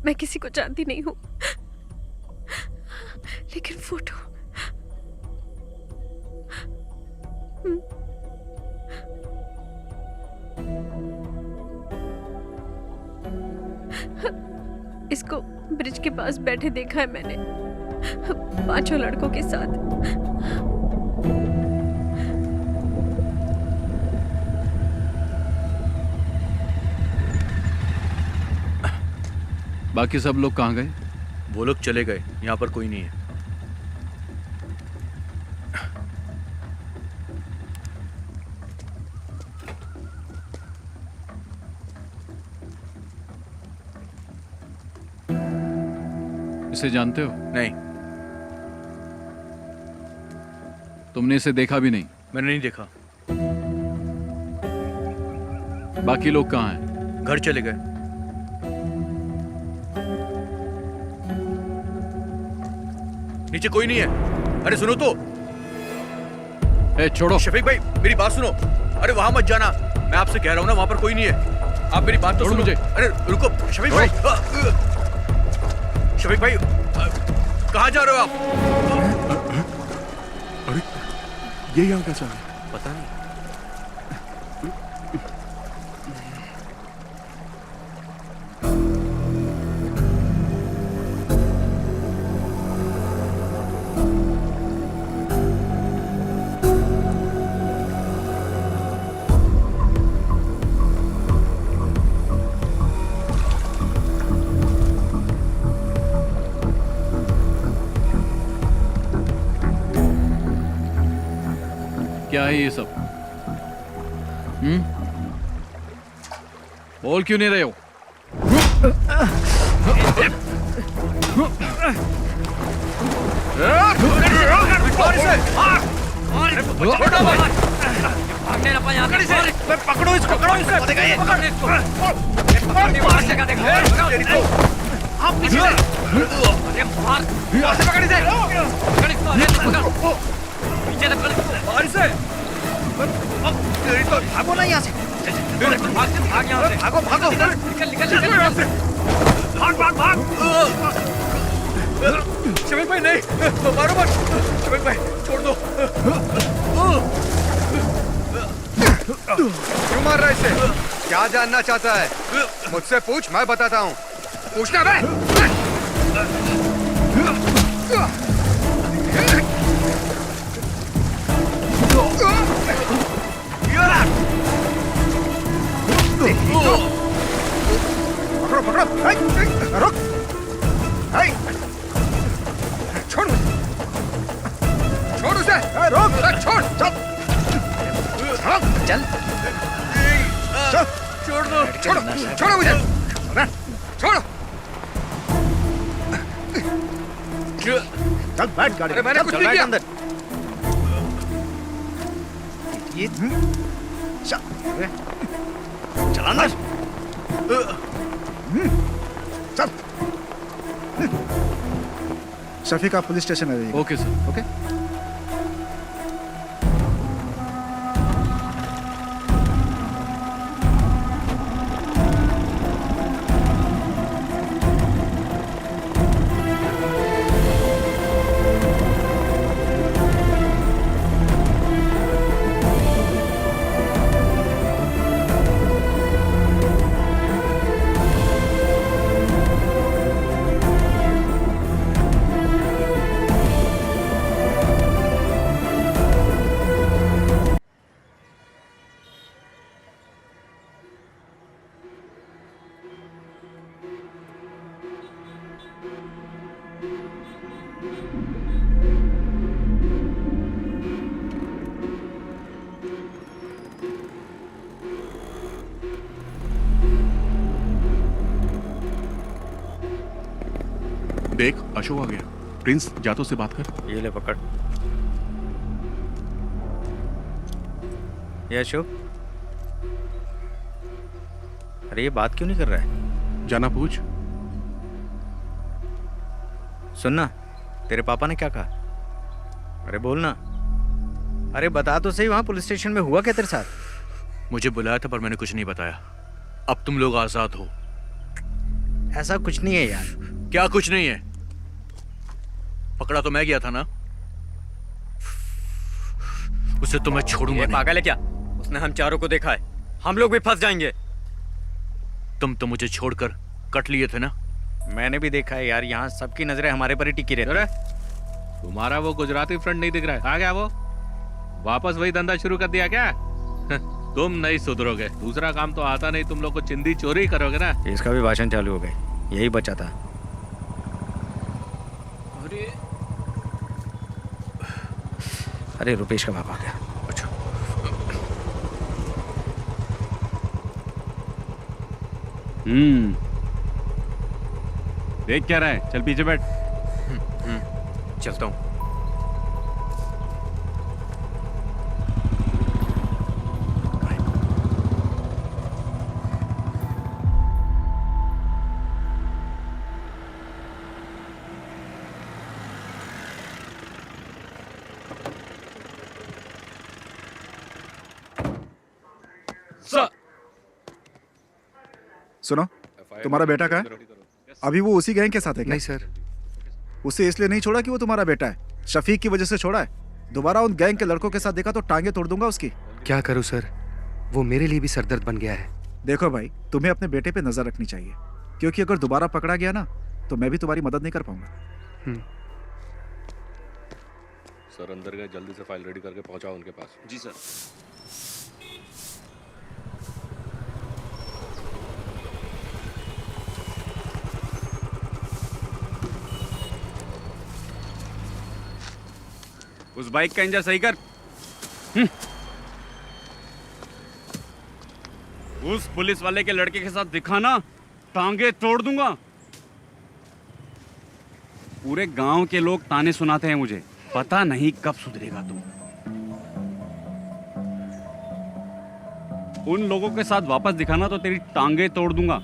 मैं किसी को जानती नहीं हूं, लेकिन फोटो इसको ब्रिज के पास बैठे देखा है मैंने, 5 लड़कों के साथ। बाकी सब लोग कहाँ गए? वो लोग चले गए, यहाँ पर कोई नहीं है। इसे जानते हो? नहीं। तुमने इसे देखा भी नहीं? मैंने नहीं देखा। बाकी लोग कहाँ हैं? घर चले गए। नीचे कोई नहीं है। अरे सुनो तो। छोड़ो। शफीक भाई मेरी बात सुनो। अरे वहां मत जाना, मैं आपसे कह रहा हूं ना, वहां पर कोई नहीं है। आप मेरी बात तो सुनो मुझे। अरे रुको शफीक भाई। शफीक भाई कहाँ जा रहे हो आप? अरे ये यहाँ कैसा है? पता नहीं। क्या है ये सब? बोल क्यों नहीं रहे हो? पकड़ो इसको, पकड़ो भागो ना यहाँ से। भागो भागो, निकल भाग। शफीक भाई नहीं, मारो मत। शफीक भाई छोड़ दो। क्यों मार रहा है इसे? क्या जानना चाहता है? मुझसे पूछ, मैं बताता हूँ। पूछना बे। पकड़ो पकड़ो, रुक, छोड़ उसे, रोक, छोड़, चल, छोड़ दो, छोड़ो मुझे, छोड़ो। चल बैठ गाड़ी। अरे मैंने कुछ नहीं किया। अंदर। ये चल अंदर। चल। शफीक आप पुलिस स्टेशन आ जाइए। Okay sir. ओके। देख अशोक आ गया। प्रिंस जा तो उससे बात कर। ये ले पकड़। ये अशोक, अरे ये बात क्यों नहीं कर रहा है? जाना पूछ। सुनना, तेरे पापा ने क्या कहा? अरे बोलना, अरे बता तो सही, वहां पुलिस स्टेशन में हुआ क्या तेरे साथ? मुझे बुलाया था पर मैंने कुछ नहीं बताया। अब तुम लोग आजाद हो। ऐसा कुछ नहीं है यार। क्या कुछ नहीं है? पकड़ा तो मैं गया था ना, उसे तो मैं छोड़ूंगा नहीं। पागल है क्या? उसने हम चारों को देखा है, हम लोग भी फंस जाएंगे। तुम तो मुझे छोड़कर कट लिए थे ना। मैंने भी देखा है यार, यहाँ सबकी नजरें हमारे पर ही टिकी रहती है। तुम्हारा वो गुजराती फ्रेंड नहीं दिख रहा है? आ गया वो, वापस वही धंधा शुरू कर दिया क्या? तुम नहीं सुधरोगे। दूसरा काम तो आता नहीं, तुम लोग को चिंदी चोरी करोगे ना। इसका भी भाषण चालू हो गए, यही बचा था। अरे रुपेश का बाप आ गया। अच्छा देख क्या रहा है? चल पीछे बैठ। चलता हूँ। सुनो, तुम्हारा बेटा कहाँ है? अभी वो उसी गैंग के साथ है क्या? नहीं सर। उसे इसलिए नहीं छोड़ा कि वो तुम्हारा बेटा है, शफीक की वजह से छोड़ा है। दोबारा उन गैंग के लड़कों के साथ देखा तो टांगे तोड़ दूंगा उसकी। क्या करूं सर, वो मेरे लिए भी सरदर्द बन गया है। देखो भाई, तुम्हें अपने बेटे पे नजर रखनी चाहिए, क्योंकि अगर दोबारा पकड़ा गया ना तो मैं भी तुम्हारी मदद नहीं कर पाऊंगा। सर अंदर गए, जल्दी से फाइल रेडी करके पहुंचाओ उनके पास। जी सर। उस बाइक का इंजन सही कर। उस पुलिस वाले के लड़के के साथ दिखाना, टांगे तोड़ दूंगा। पूरे गांव के लोग ताने सुनाते हैं मुझे, पता नहीं कब सुधरेगा तुम। उन लोगों के साथ वापस दिखाना तो तेरी टांगे तोड़ दूंगा।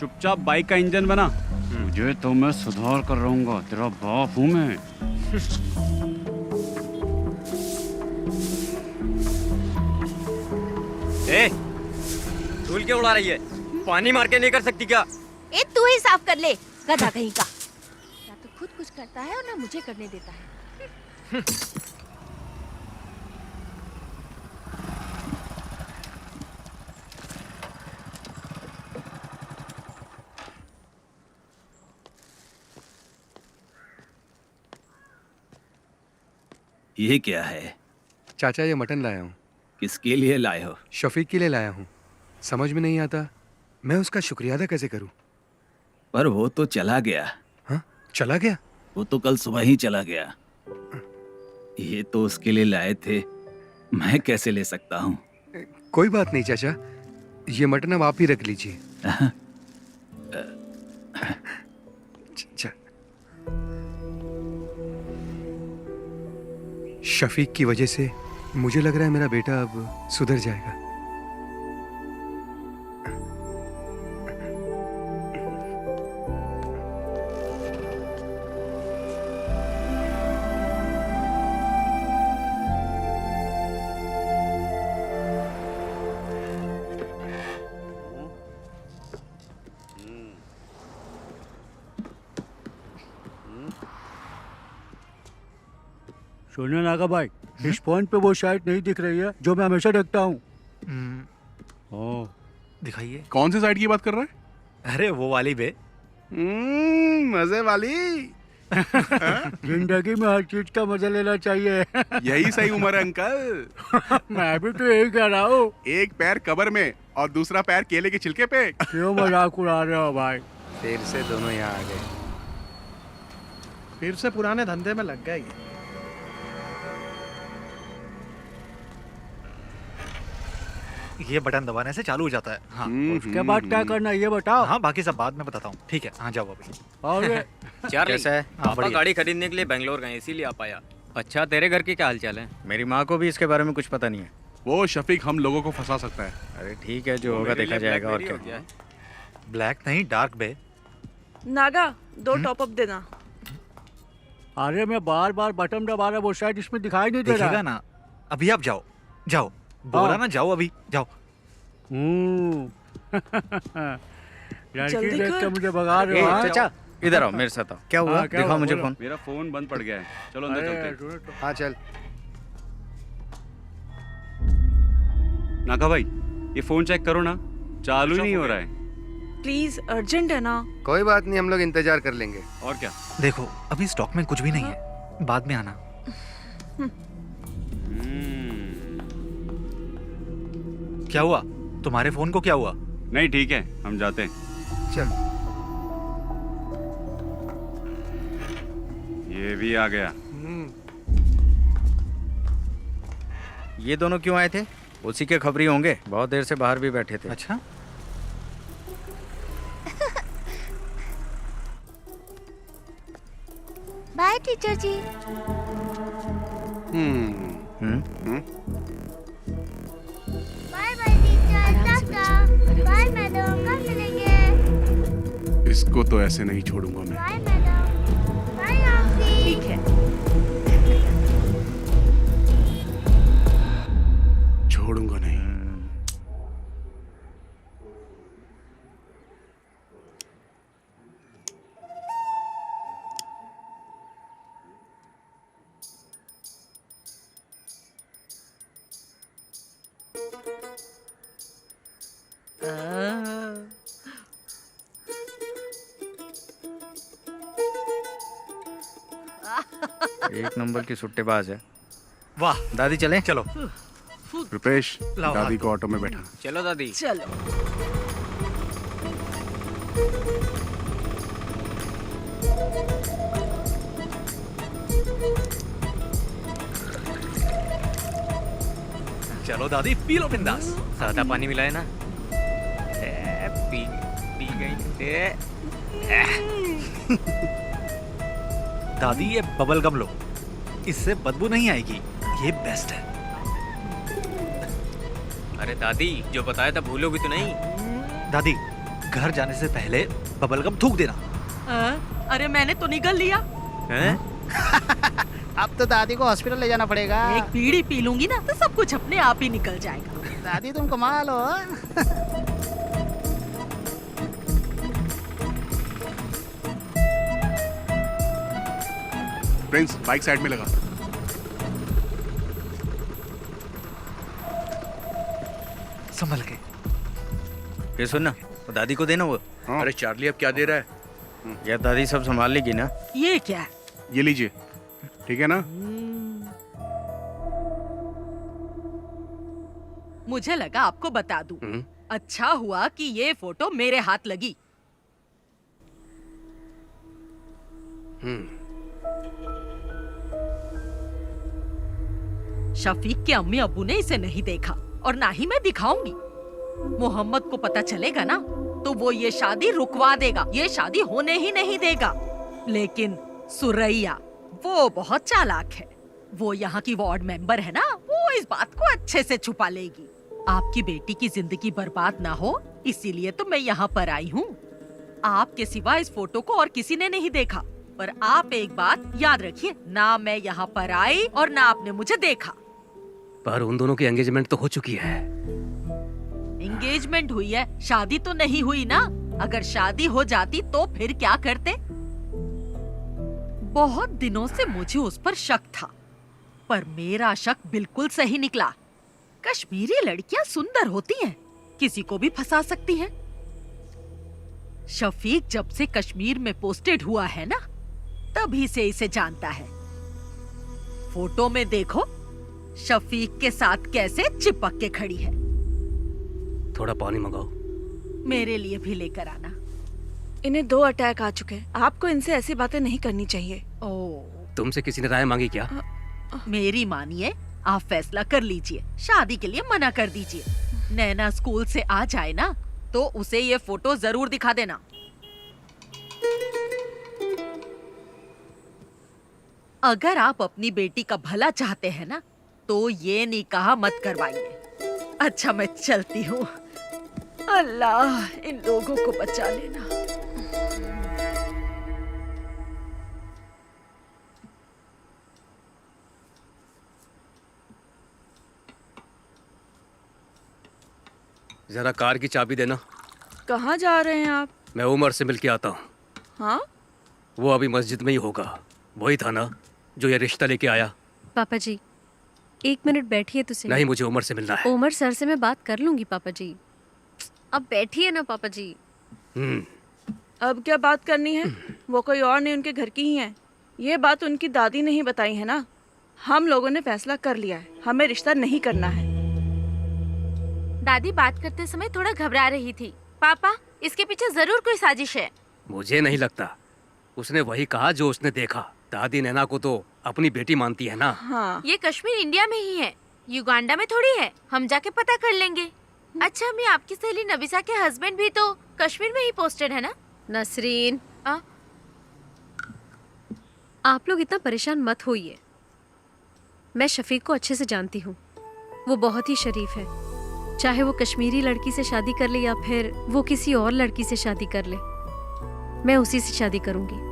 चुपचाप बाइक का इंजन बना, तुझे तो मैं सुधार कर रहूंगा, तेरा बाप हूं मैं। ए, धूल क्यों उड़ा रही है? पानी मार के नहीं कर सकती क्या? ए तू ही साफ कर ले, गधा कहीं का। ना तो खुद कुछ करता है और ना मुझे करने देता है। ये क्या है? चाचा ये मटन लाया हूँ। किसके लिए लाए हो? शफीक के लिए लाया हूँ। समझ में नहीं आता मैं उसका शुक्रिया अदा कैसे करूँ। पर वो तो चला गया। हाँ, चला गया? वो तो कल सुबह ही चला गया। ये तो उसके लिए लाए थे, मैं कैसे ले सकता हूँ? कोई बात नहीं चाचा, ये मटन अब आप ही रख लीजिए। शफीक की वजह से मुझे लग रहा है मेरा बेटा अब सुधर जाएगा। सुनिए नागा भाई, इस पॉइंट पे वो साइड नहीं दिख रही है जो मैं हमेशा देखता हूँ। दिखाइए। कौन सी साइड की बात कर रहा है? अरे वो वाली बे। मजे वाली। जिंदगी में हर चीज का मजा लेना चाहिए। यही सही उम्र है अंकल। मैं भी तो यही कह रहा हूँ। एक पैर कब्र में और दूसरा पैर केले के छिलके पे। क्यों मजाक उड़ा रहे हो भाई? फिर से दोनों यहाँ आ गए। फिर से पुराने धंधे में लग गए। ये बटन दबाने से चालू हो जाता है। हाँ उसके बाद क्या करना है ये बताओ। हाँ बाकी सब बाद में बताता हूँ। ठीक है हाँ जाओ अभी। और चार्ली, कैसा है? पापा बढ़िया। गाड़ी खरीदने के लिए बेंगलोर गए इसीलिए आ पाया। अच्छा तेरे घर के क्या हालचाल है? मेरी माँ को भी इसके बारे में कुछ पता नहीं है। वो शफीक हम लोगों को फंसा सकता है। अरे ठीक है जो होगा देखा जाएगा और क्या। ब्लैक नहीं डार्क बे। नागा 2 टॉप अप देना। अरे मैं बार बार बटन दबा रहा, वो शायद इसमें दिखाई नहीं दे रहा। दिखेगा ना। अभी आप जाओ जाओ, बोला ना जाओ अभी जाओ। लड़की देख के मुझे भगा रहे हो। चाचा इधर आओ मेरे साथ आओ। क्या हुआ? दिखाओ मुझे फोन। मेरा फोन बंद पड़ गया है, चलो अंदर चलते हैं। हाँ चल। नाका भाई ये फोन चेक करो ना, चालू ही नहीं हो रहा है। प्लीज अर्जेंट है ना। कोई बात नहीं, हम लोग इंतजार कर लेंगे। और क्या? देखो अभी स्टॉक में कुछ भी नहीं है, बाद में आना। क्या हुआ? तुम्हारे फोन को क्या हुआ? नहीं ठीक है हम जाते हैं। चल। ये भी आ गया। ये दोनों क्यों आए थे? उसी के खबरी होंगे, बहुत देर से बाहर भी बैठे थे। अच्छा bye teacher ji. Bye bye teacher, tata. Bye madam, कब मिलेंगे? इसको तो ऐसे नहीं छोड़ूंगा मैं। Bye madam. Bye aunty. ठीक है छोड़ूंगा नहीं। एक नंबर की सुट्टेबाज है। वाह दादी चलें? चलो। रुपेश लाओ दादी हाथ को ऑटो में बैठा। चलो दादी। चलो। चलो दादी पी लो बिंदास। सादा पानी मिलाए ना। पी पी गई। दादी ये बबल गम लो, इससे बदबू नहीं आएगी, ये बेस्ट है। अरे दादी जो बताया था भूलोगी तो नहीं? दादी घर जाने से पहले बबल गम थूक देना। अरे मैंने तो निगल लिया। अब तो दादी को हॉस्पिटल ले जाना पड़ेगा। एक बीड़ी पी लूंगी ना तो सब कुछ अपने आप ही निकल जाएगा। दादी तुम कमाल हो। प्रिंस बाइक साइड में लगा। संभल के। ये सुन ना, वो दादी को देना वो। अरे चार्ली अब क्या दे रहा है? यार दादी सब संभाल लेगी ना। ये क्या है? ये लीजिए, ठीक है ना? मुझे लगा आपको बता दूं। अच्छा हुआ कि ये फोटो मेरे हाथ लगी। शफीक के अम्मी अब्बू ने इसे नहीं देखा और ना ही मैं दिखाऊंगी। मोहम्मद को पता चलेगा ना तो वो ये शादी रुकवा देगा, ये शादी होने ही नहीं देगा। लेकिन सुरैया वो बहुत चालाक है। वो यहाँ की वार्ड मेंबर है ना, वो इस बात को अच्छे से छुपा लेगी। आपकी बेटी की जिंदगी बर्बाद ना हो इसीलिए तो मैं यहाँ पर आई हूँ। आपके सिवा इस फोटो को और किसी ने नहीं देखा। पर आप एक बात याद रखिए, ना मैं यहाँ पर आई और ना आपने मुझे देखा। पर उन दोनों की एंगेजमेंट तो हो चुकी है। एंगेजमेंट हुई है, शादी तो नहीं हुई ना। अगर शादी हो जाती तो फिर क्या करते? बहुत दिनों से मुझे उस पर शक था, पर मेरा शक बिल्कुल सही निकला। कश्मीरी लड़कियां सुंदर होती हैं, किसी को भी फंसा सकती हैं। शफीक जब से कश्मीर में पोस्टेड हुआ है ना, तभी से इसे जानता है। फोटो में देखो शफीक के साथ कैसे चिपक के खड़ी है। थोड़ा पानी मंगाओ। मेरे लिए भी लेकर आना। इन्हें 2 अटैक आ चुके हैं, आपको इनसे ऐसी बातें नहीं करनी चाहिए। तुमसे किसी ने राय मांगी क्या? मेरी मानिए, आप फैसला कर लीजिए, शादी के लिए मना कर दीजिए। नैना स्कूल से आ जाए ना तो उसे ये फोटो जरूर दिखा देना। अगर आप अपनी बेटी का भला चाहते हैं ना तो ये निकाह मत करवाइए। अच्छा मैं चलती हूँ। अल्लाह इन लोगों को बचा लेना। जरा कार की चाबी देना। कहाँ जा रहे हैं आप? मैं उमर से मिल के आता हूँ। हाँ? वो अभी मस्जिद में ही होगा। वही था ना जो ये रिश्ता लेके आया। पापा जी 1 मिनट बैठिए तो सही। नहीं, मुझे उमर से मिलना है। उमर सर से मैं बात कर लूंगी पापा जी। अब बैठिए ना पापा जी। अब क्या बात करनी है? वो कोई और नहीं, उनके घर की ही है। ये बात उनकी दादी ने ही बताई है ना। हम लोगों ने फैसला कर लिया है, हमें रिश्ता नहीं करना है। दादी बात करते समय थोड़ा घबरा रही थी। पापा इसके पीछे जरूर कोई साजिश है। मुझे नहीं लगता। उसने वही कहा जो उसने देखा। दादी नैना को तो अपनी बेटी मानती है ना। हाँ। ये कश्मीर इंडिया में ही है, युगांडा में थोड़ी है। हम जाके पता कर लेंगे। अच्छा मैं आपकी सहेली नबिसा के हस्बैंड भी तो कश्मीर में ही पोस्टेड है ना? नसरीन आप लोग इतना परेशान मत होइए। मैं शफीक को अच्छे से जानती हूँ। वो बहुत ही शरीफ है। चाहे वो कश्मीरी लड़की से शादी कर ले या फिर वो किसी और लड़की से शादी कर ले, मैं उसी से शादी करूंगी।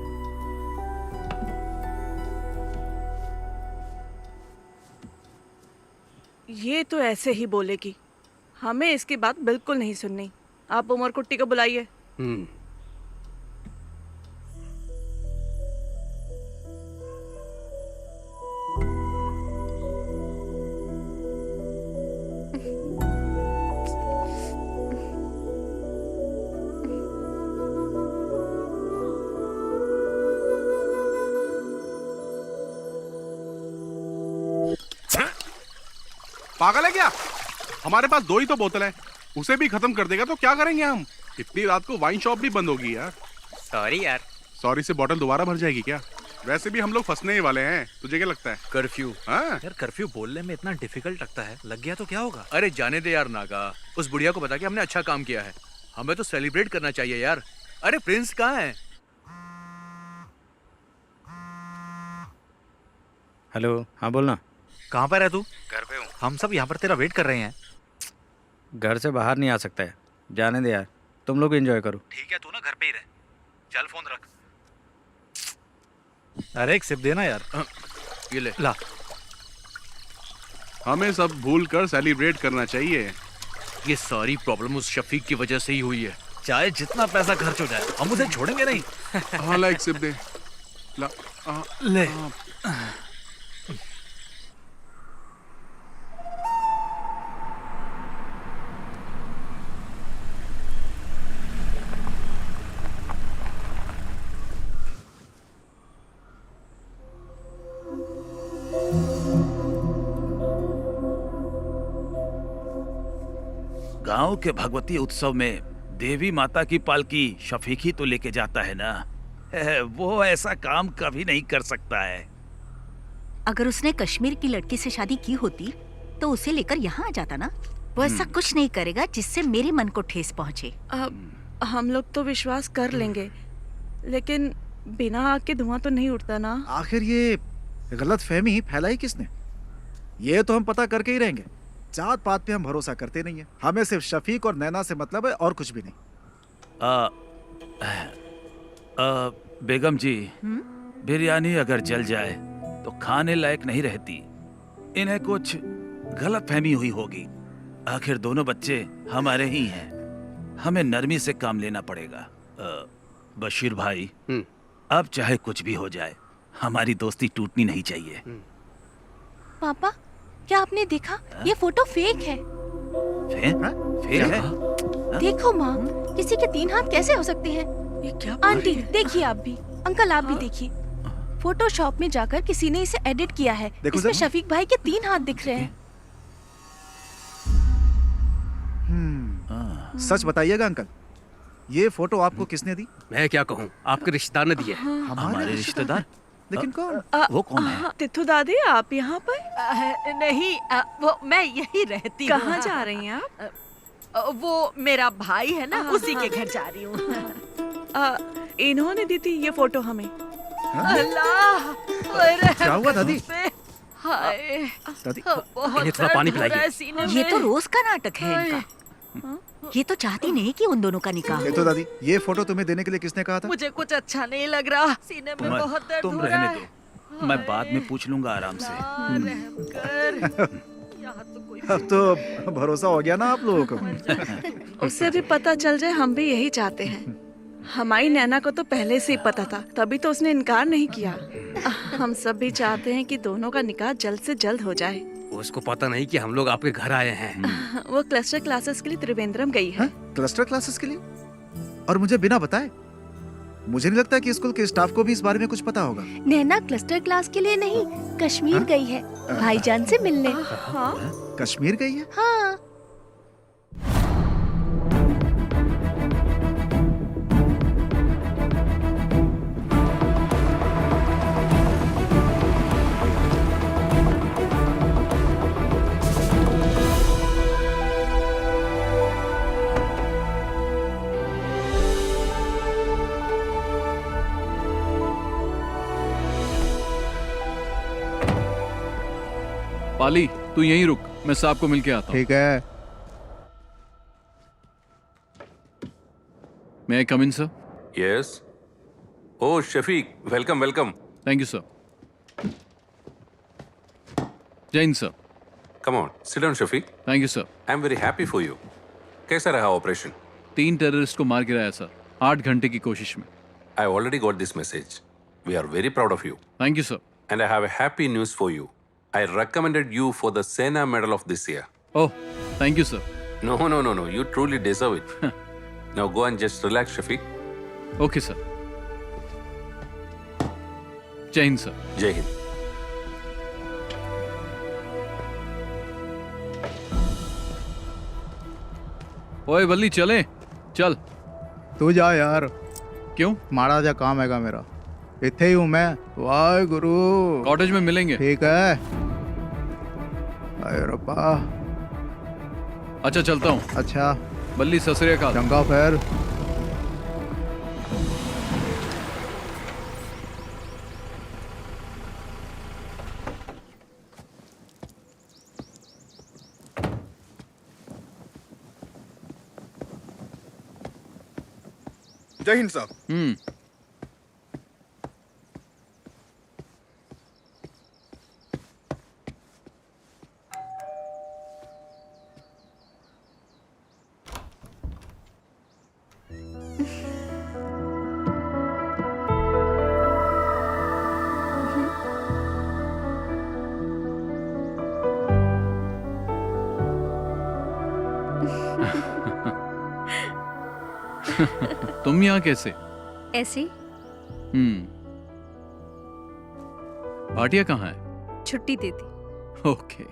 ये तो ऐसे ही बोलेगी। हमें इसकी बात बिल्कुल नहीं सुननी। आप उमर कुट्टी को बुलाइए। पागल है क्या? हमारे पास 2 ही तो बोतल है, उसे भी खत्म कर देगा तो क्या करेंगे हम? इतनी रात को वाइन शॉप भी बंद होगी यार। सॉरी यार। सॉरी से बोतल दोबारा भर जाएगी क्या? वैसे भी हम लोग फंसने ही वाले हैं। तुझे क्या लगता है? कर्फ्यू। हाँ? यार कर्फ्यू बोलने में इतना डिफिकल्ट लगता है। लग गया तो क्या होगा? अरे जाने दे यार नागा। उस बुढ़िया को बता के हमने अच्छा काम किया है। हमें तो सेलिब्रेट करना चाहिए यार। अरे प्रिंस कहाँ है? हेलो, हाँ बोलना। कहाँ पर है तू? घर पे हूँ। हम सब यहाँ पर तेरा वेट कर रहे हैं। घर से बाहर नहीं आ सकता है। जाने दे यार, तुम लोग एंजॉय करो। ठीक है, तू ना घर पे ही रह। चल फोन रख। अरे एक सिप देना यार। ये ले। ला। हमें सब भूल कर सेलिब्रेट करना चाहिए। ये सारी प्रॉब्लम उस शफीक की वजह से ही हुई है। चाहे जितना पैसा खर्च हो जाए हम उसे छोड़ेंगे नहीं। हाँ ला, एक सिप दे। ला। ले। गांव के भगवती उत्सव में देवी माता की पालकी शफीक ही तो लेके जाता है ना। वो ऐसा काम कभी नहीं कर सकता है। अगर उसने कश्मीर की लड़की से शादी की होती तो उसे लेकर यहाँ आ जाता ना। वो ऐसा कुछ नहीं करेगा जिससे मेरे मन को ठेस पहुँचे। हम लोग तो विश्वास कर लेंगे, लेकिन बिना आग के धुआं तो नहीं उठता ना। आखिर ये गलत फहमी फैलाई किसने? ये तो हम पता करके ही रहेंगे। जात पात पे हम भरोसा करते नहीं है। हमें सिर्फ शफीक और नैना से मतलब है और कुछ भी नहीं। बेगम जी, बिरयानी अगर जल जाए तो खाने लायक नहीं रहती। इन्हें कुछ गलत फहमी हुई होगी। आखिर दोनों बच्चे हमारे ही हैं। हमें नरमी से काम लेना पड़ेगा। बशीर भाई, अब चाहे कुछ भी हो जाए हमारी दोस्ती टूटनी नहीं चाहिए। पापा क्या आपने देखा? ये फोटो फेक है। फेक है? देखो माँ, किसी के 3 हाथ कैसे हो सकते हैं? ये क्या? आंटी देखिए, आप भी, अंकल आप भी देखिए। फोटोशॉप में जाकर किसी ने इसे एडिट किया है। इसमें शफीक भाई के 3 हाथ दिख रहे हैं। सच बताइएगा अंकल, ये फोटो आपको किसने दी? मैं क्या कहूँ, आपके रिश्तेदार ने दी है। हमारे रिश्तेदार? लेकिन कौन? वो कौन है? तिथु दादी, आप यहाँ पर? नहीं, वो मैं यही रहती हूँ। कहाँ जा रही हैं आप? वो मेरा भाई है ना, उसी के घर जा रही हूँ। इन्होंने दी थी ये फोटो हमें। अल्लाह, क्या हुआ दादी? हाय, दादी, बहुत दर्द हो रहा है सीने में। ये तो रोज का नाटक है इनका। ये तो चाहती नहीं कि उन दोनों का निकाह हो। ये तो दादी, ये फोटो तुम्हें देने के लिए किसने कहा था? मुझे कुछ अच्छा नहीं लग रहा, सीने में बहुत दर्द तुम हो रहा रहने है। दो, मैं बाद में पूछ लूंगा आराम से। रहम कर। यहाँ तो कोई अब तो भरोसा हो गया ना आप लोगों को। उससे भी पता चल जाए, हम भी यही चाहते हैं। हमारी नैना को तो पहले से ही पता था, तभी तो उसने इनकार नहीं किया। हम सब भी चाहते हैं कि दोनों का निकाह जल्द से जल्द हो जाए। उसको पता नहीं कि हम लोग आपके घर आए हैं। वो क्लस्टर क्लासेस के लिए त्रिवेंद्रम गई है। क्लस्टर क्लासेस के लिए? और मुझे बिना बताए? मुझे नहीं लगता कि स्कूल के स्टाफ को भी इस बारे में कुछ पता होगा। नैना क्लस्टर क्लास के लिए नहीं, कश्मीर गई है भाईजान से मिलने। कश्मीर गई है? हाँ। पाली, तू यहीं रुक, मैं साहब को मिलके आता हूँ। ठीक है। May I come in, sir? Yes. Oh, Shafiq, welcome, welcome. Thank you, sir. Jain, sir. Come on, sit down, Shafiq. Thank you, sir. I'm very happy for you. कैसा रहा ऑपरेशन? 3 टेररिस्ट को मार गिराया सर, 8 घंटे की कोशिश में। I already got this message. We are very proud of you. Thank you, sir. And I have a happy news for you. I recommended you for the Sena Medal of this year. Oh, thank you, sir. No. You truly deserve it. Now go and just relax, Shafiq. Okay, sir. Jai Hind, sir. Jai Hind. ओए बल्ली, चले चल। तू जा यार। क्यों? माड़ा जा काम हैगा मेरा, इत्थे ही हूँ मैं। वाहे गुरु। कॉटेज में मिलेंगे। ठीक है। अरे रब्बा। अच्छा चलता हूँ। अच्छा। बल्ली, सत श्री अकाल। चंगा फिर। जय हिंद साहब। तुम यहाँ कैसे? ऐसे। भाटिया कहाँ है? छुट्टी दे दी। ओके,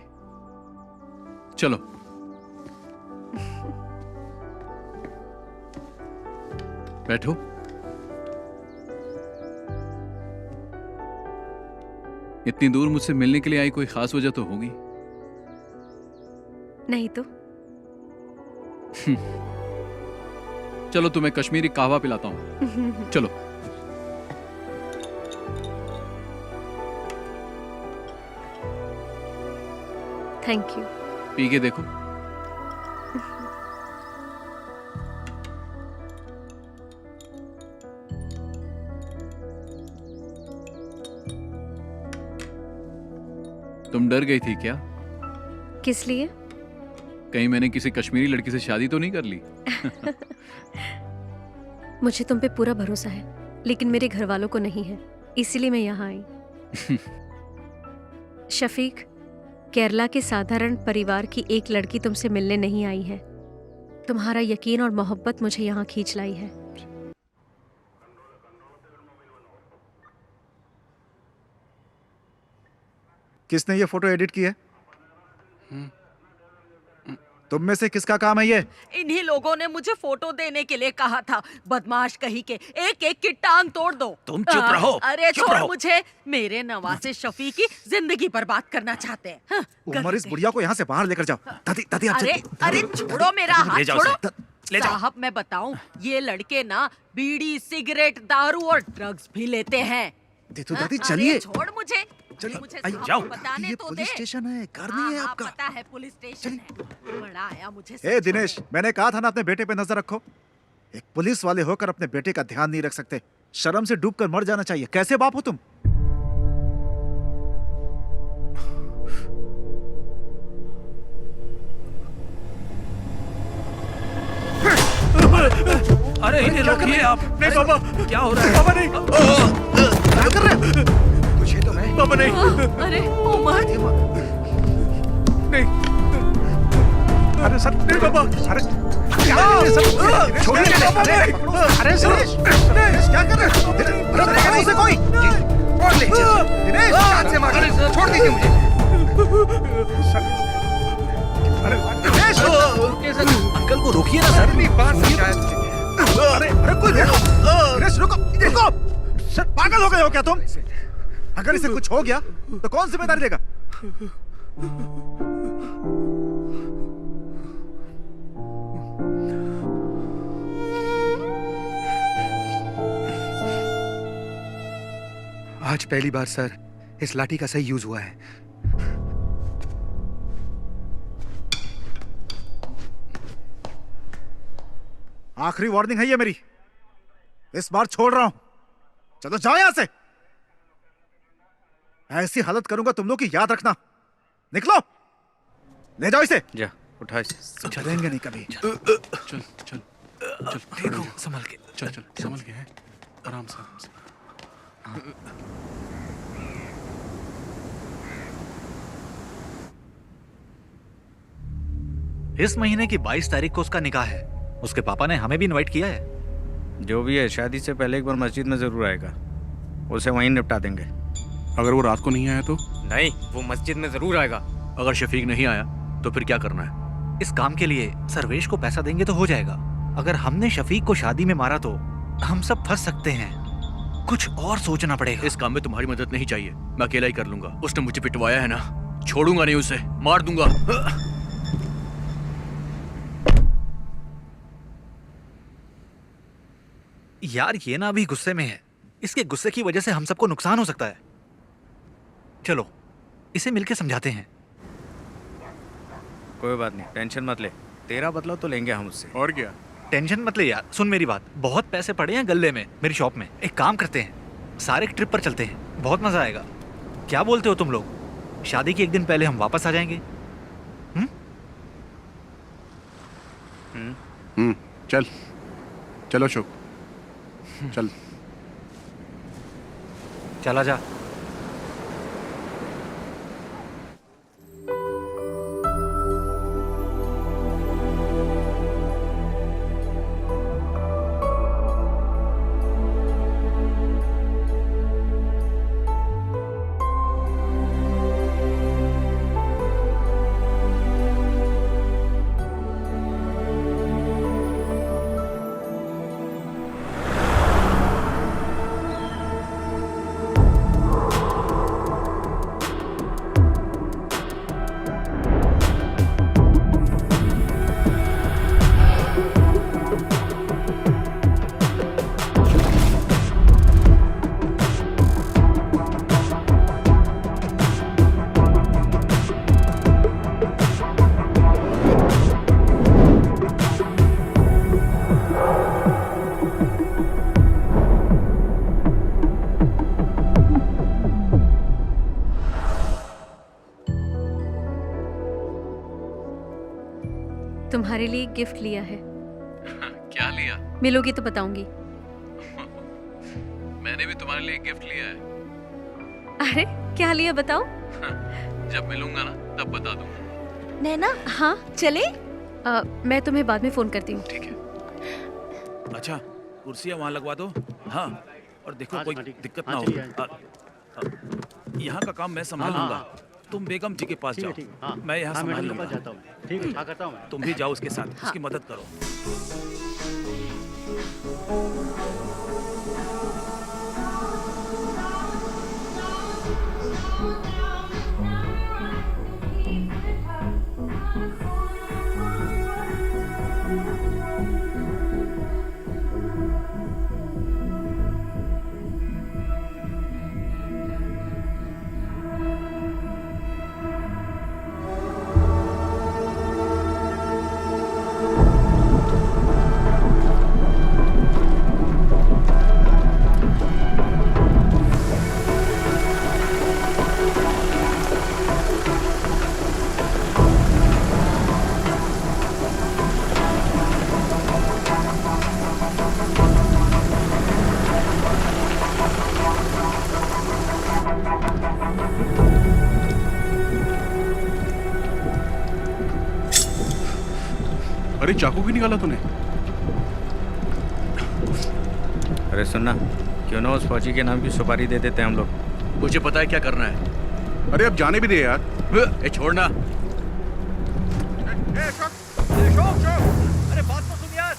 चलो। बैठो। इतनी दूर मुझसे मिलने के लिए आई, कोई खास वजह तो होगी? नहीं तो। चलो, तुम्हें कश्मीरी कहवा पिलाता हूँ। चलो। Thank you. पी के देखो। तुम डर गई थी क्या? किस लिए? कहीं मैंने किसी कश्मीरी लड़की से शादी तो नहीं कर ली? मुझे तुम पे पूरा भरोसा है, लेकिन मेरे घर वालों को नहीं है, इसीलिए मैं यहाँ आई। शफीक, केरला के साधारण परिवार की एक लड़की तुमसे मिलने नहीं आई है। तुम्हारा यकीन और मोहब्बत मुझे यहाँ खींच लाई है। किसने ये फोटो एडिट की है? तुम में से किसका काम है ये? इन्हीं लोगों ने मुझे फोटो देने के लिए कहा था। बदमाश कहीं के, एक एक की टांग तोड़ दो। तुम चुप रहो। अरे चुप छोड़ रहो। मुझे, मेरे नवासे शफीक की जिंदगी बर्बाद करना चाहते हैं। हाँ, उमर, इस बुढ़िया को यहाँ से बाहर लेकर जाओ। दादी दादी आप अरे अरे छोड़ो मेरा हाथ, ले जाओ छोड़ो। उसे। ले जाओ। साहब मैं बताऊं, ये लड़के ना बीड़ी, सिगरेट, दारू और ड्रग्स भी लेते हैं। तो हाँ, दादी अरे चलिए। छोड़ मुझे, चलिए, मुझे आइए, साहब जाओ। को बताने ये तो पुलिस दे। स्टेशन है, घर नहीं है हाँ, आपका। पता है पुलिस स्टेशन है। बड़ा आया मुझे। ए दिनेश, मैंने कहा था ना अपने बेटे पे नजर रखो। एक पुलिस वाले होकर अपने बेटे का ध्यान नहीं रख सकते। शर्म से डूबकर मर जाना चाहिए। कैसे बाप हो तुम? अरे इन्हें रोकिए आप। नहीं पापा, क्या हो रहा है? पापा नहीं। क्या कर रहे हो? तुझे तो मैं। पापा नहीं। अरे उमर, नहीं। अरे सर, नहीं पापा। अरे छोड़िए पापा नहीं। अरे दिनेश, क्या कर रहे हो? अरे उसे कोई छोड़ ले। दिनेश, हाथ से मार। छोड़ दीजिए मुझे। दिनेश, अंकल को रोकिए ना सर। नहीं बात समझाया तुझे। अरे अरे कोई रुको। दिनेश रुको, रुको। सर पागल हो गए हो क्या तुम? अगर इसे कुछ हो गया तो कौन जिम्मेदारी लेगा? आज पहली बार सर इस लाठी का सही यूज हुआ है। आखिरी वार्निंग है ये मेरी। इस बार छोड़ रहा हूं। चलो जाओ यहां से। ऐसी हालत करूंगा तुम लोग की, याद रखना। निकलो, ले जाओ इसे। जा उठा इसे। चलेंगे नहीं कभी। चल चल चल, देखो संभल के। चल चल संभल के, है आराम से आराम से। इस महीने की 22 तारीख को उसका निकाह है। उसके पापा ने हमें भी इनवाइट किया है। जो भी है, शादी से पहले एक बार मस्जिद में जरूर आएगा। उसे वहीं निपटा देंगे। अगर वो रात को नहीं आया तो? नहीं, वो मस्जिद में जरूर आएगा। अगर शफीक नहीं आया तो फिर क्या करना है? इस काम के लिए सर्वेश को पैसा देंगे तो हो जाएगा। अगर हमने शफीक को शादी में मारा तो हम सब फंस सकते हैं। कुछ और सोचना पड़ेगा। इस काम में तुम्हारी मदद नहीं चाहिए, मैं अकेला ही कर लूंगा। उसने मुझे पिटवाया है ना, छोड़ूंगा नहीं उसे, मार दूंगा। यार ये ना अभी गुस्से में है। इसके गुस्से की वजह से हम सबको नुकसान हो सकता है। चलो इसे मिलके समझाते हैं। कोई बात नहीं, टेंशन मत ले। तेरा बदला तो लेंगे हम उससे। और क्या? टेंशन मत ले यार। सुन मेरी बात, बहुत पैसे पड़े हैं गल्ले में मेरी शॉप में। एक काम करते हैं, सारे एक ट्रिप पर चलते हैं, बहुत मजा आएगा। क्या बोलते हो तुम लोग? शादी के एक दिन पहले हम वापस आ जाएंगे। चल चलो अशोक, चल। चला जा। तुम्हारे लिए एक गिफ्ट लिया है। क्या लिया? मिलोगी तो बताऊंगी। मैंने भी तुम्हारे लिए एक गिफ्ट लिया है। अरे क्या लिया बताओ? जब मिलूंगा ना तब बता दूंगा। नैना, हाँ चले? मैं तुम्हें बाद में फोन करती हूँ। ठीक है। अच्छा, कुर्सियाँ वहाँ लगवा दो। हाँ, और देखो कोई दिक्कत ना हो। यहाँ का काम मैं संभालूंगा। तुम बेगम जी के पास ठीक है, जाओ। ठीक है, हाँ। मैं यहाँ हाँ, संभाल मैडम के लूंगा। पास जाता हूँ। ठीक है, हाँ, करता हूँ मैं। तुम भी जाओ उसके साथ, उसकी मदद करो। अरे चाकू क्यों निकाला तूने? अरे सुनना, क्यों ना उस फौजी के नाम की सुपारी दे देते हैं हम लोग। मुझे पता है क्या करना है। अरे अब जाने भी दे यार। छोड़ना। अरे बात तो सुन यार।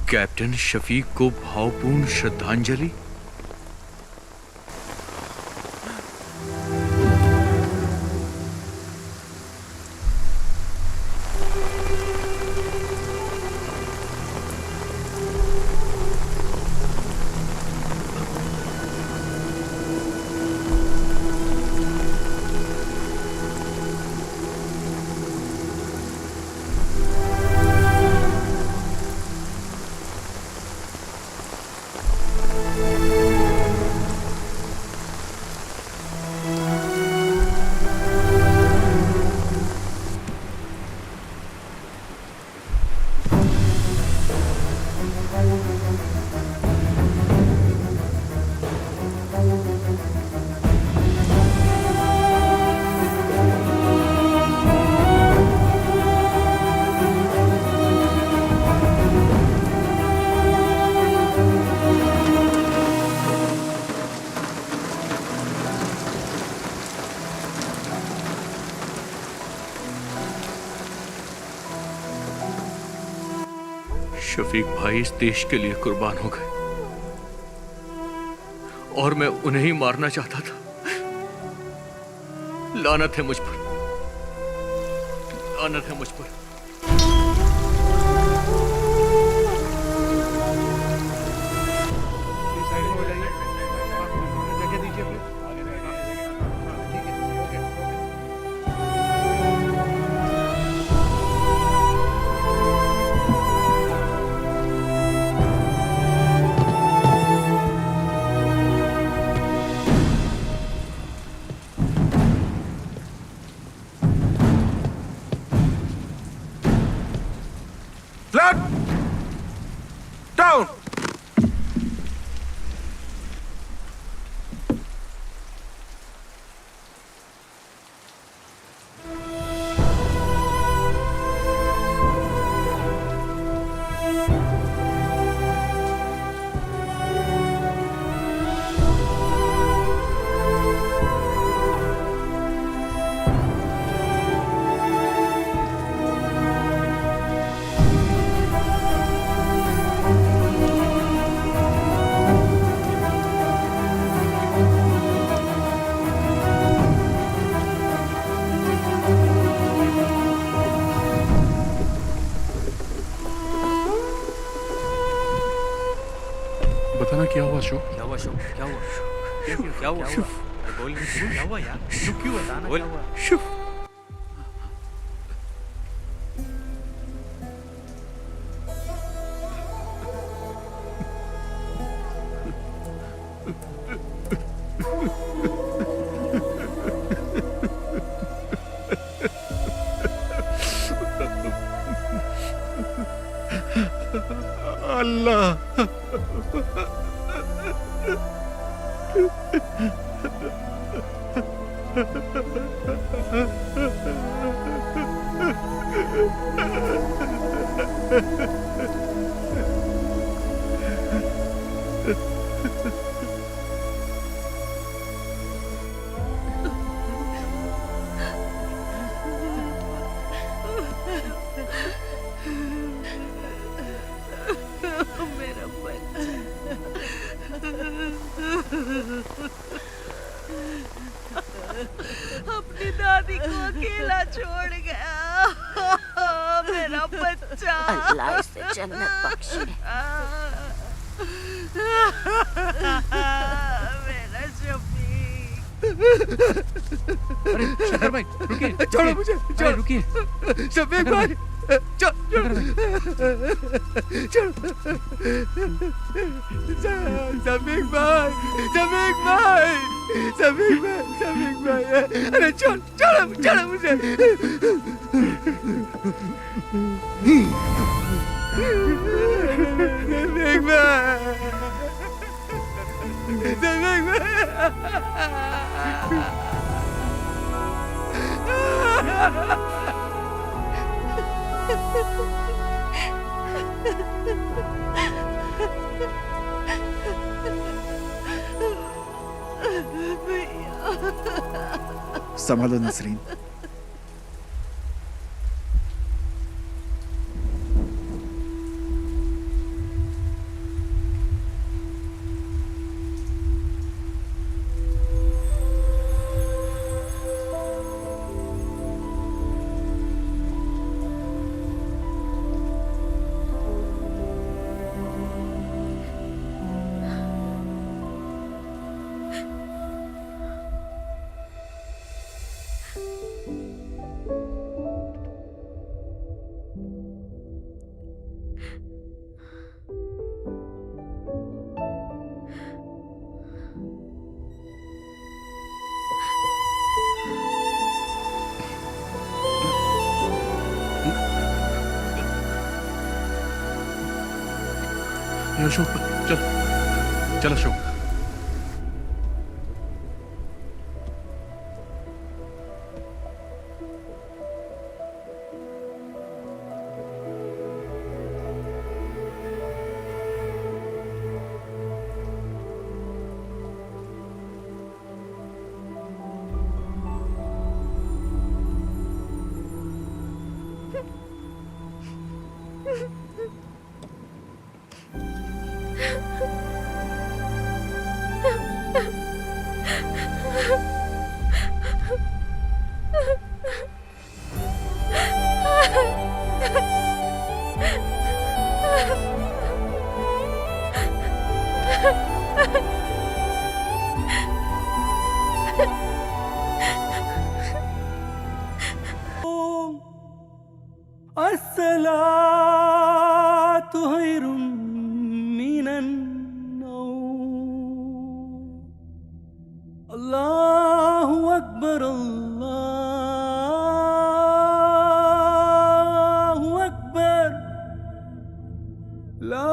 कैप्टन शफीक को भावपूर्ण श्रद्धांजलि। शफीक भाई इस देश के लिए कुर्बान हो गए और मैं उन्हें ही मारना चाहता था। लानत है मुझ पर, लानत है मुझ पर। Flat! Down! बताना क्या हुआ अशोक? क्या हुआ अशोक? क्या हुआ? क्या हुआ? बोल क्या हुआ यार? क्यों बताना क्या हुआ? मेरा बच्चा। अपनी दादी को अकेला छोड़ गया मेरा बच्चा। अल्लाह इसे जन्नत बख्शे। मेरा शफीक। अरे शंकर भाई रुकिए, छोड़ो मुझे, छोड़ो। रुकिए शफीक भाई, छोड़ो, शफीक भाई, शफीक भाई, शफीक भाई, शफीक भाई, अरे छोड़, छोड़ो मुझे। शफीक भाई, शफीक संभालो नसरीन। अशोक चल, चल अशोक। अस्सलातु खैरुम मिनन नौम। अल्लाहु अकबर, अल्लाहु अकबर, ला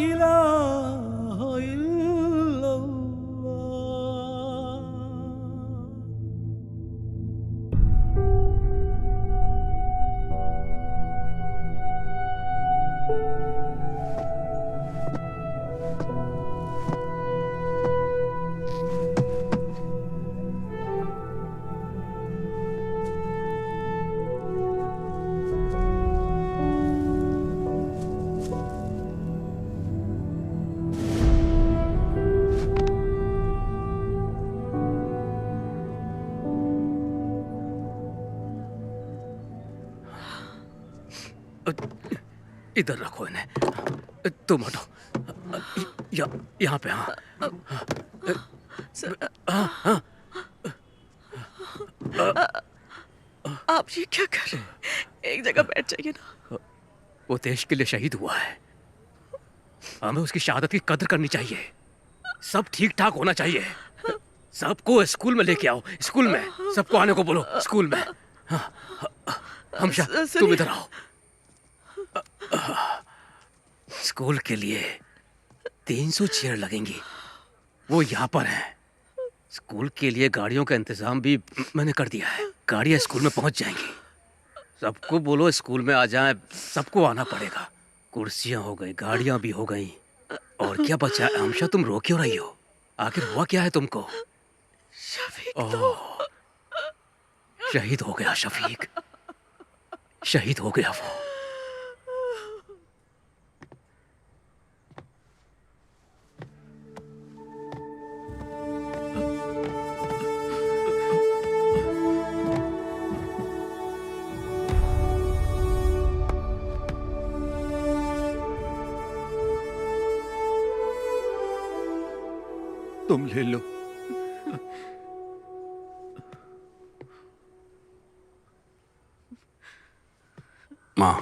इलाहा इल्लल्लाह। इधर रखो इन्हें, तुम हटो। यहाँ पे। हाँ हाँ। आप ये क्या कर रहे हैं? एक जगह बैठ जाइए ना। वो देश के लिए शहीद हुआ है, हमें उसकी शहादत की कदर करनी चाहिए। सब ठीक ठाक होना चाहिए। सबको स्कूल में लेके आओ, स्कूल में सबको आने को बोलो, स्कूल में। हमशा तुम इधर आओ। स्कूल के लिए 300 चेयर लगेंगी, वो यहाँ पर है। स्कूल के लिए गाड़ियों का इंतजाम भी मैंने कर दिया है। गाड़ियाँ स्कूल में पहुँच जाएंगी। सबको बोलो स्कूल में आ जाए, सबको आना पड़ेगा। कुर्सियाँ हो गई, गाड़ियाँ भी हो गई, और क्या बचा? आमशा, तुम रो क्यों रही हो? आखिर हुआ क्या है तुमको? ओह, शहीद हो गया शफीक, शहीद हो गया वो। तुम ले लो। माँ,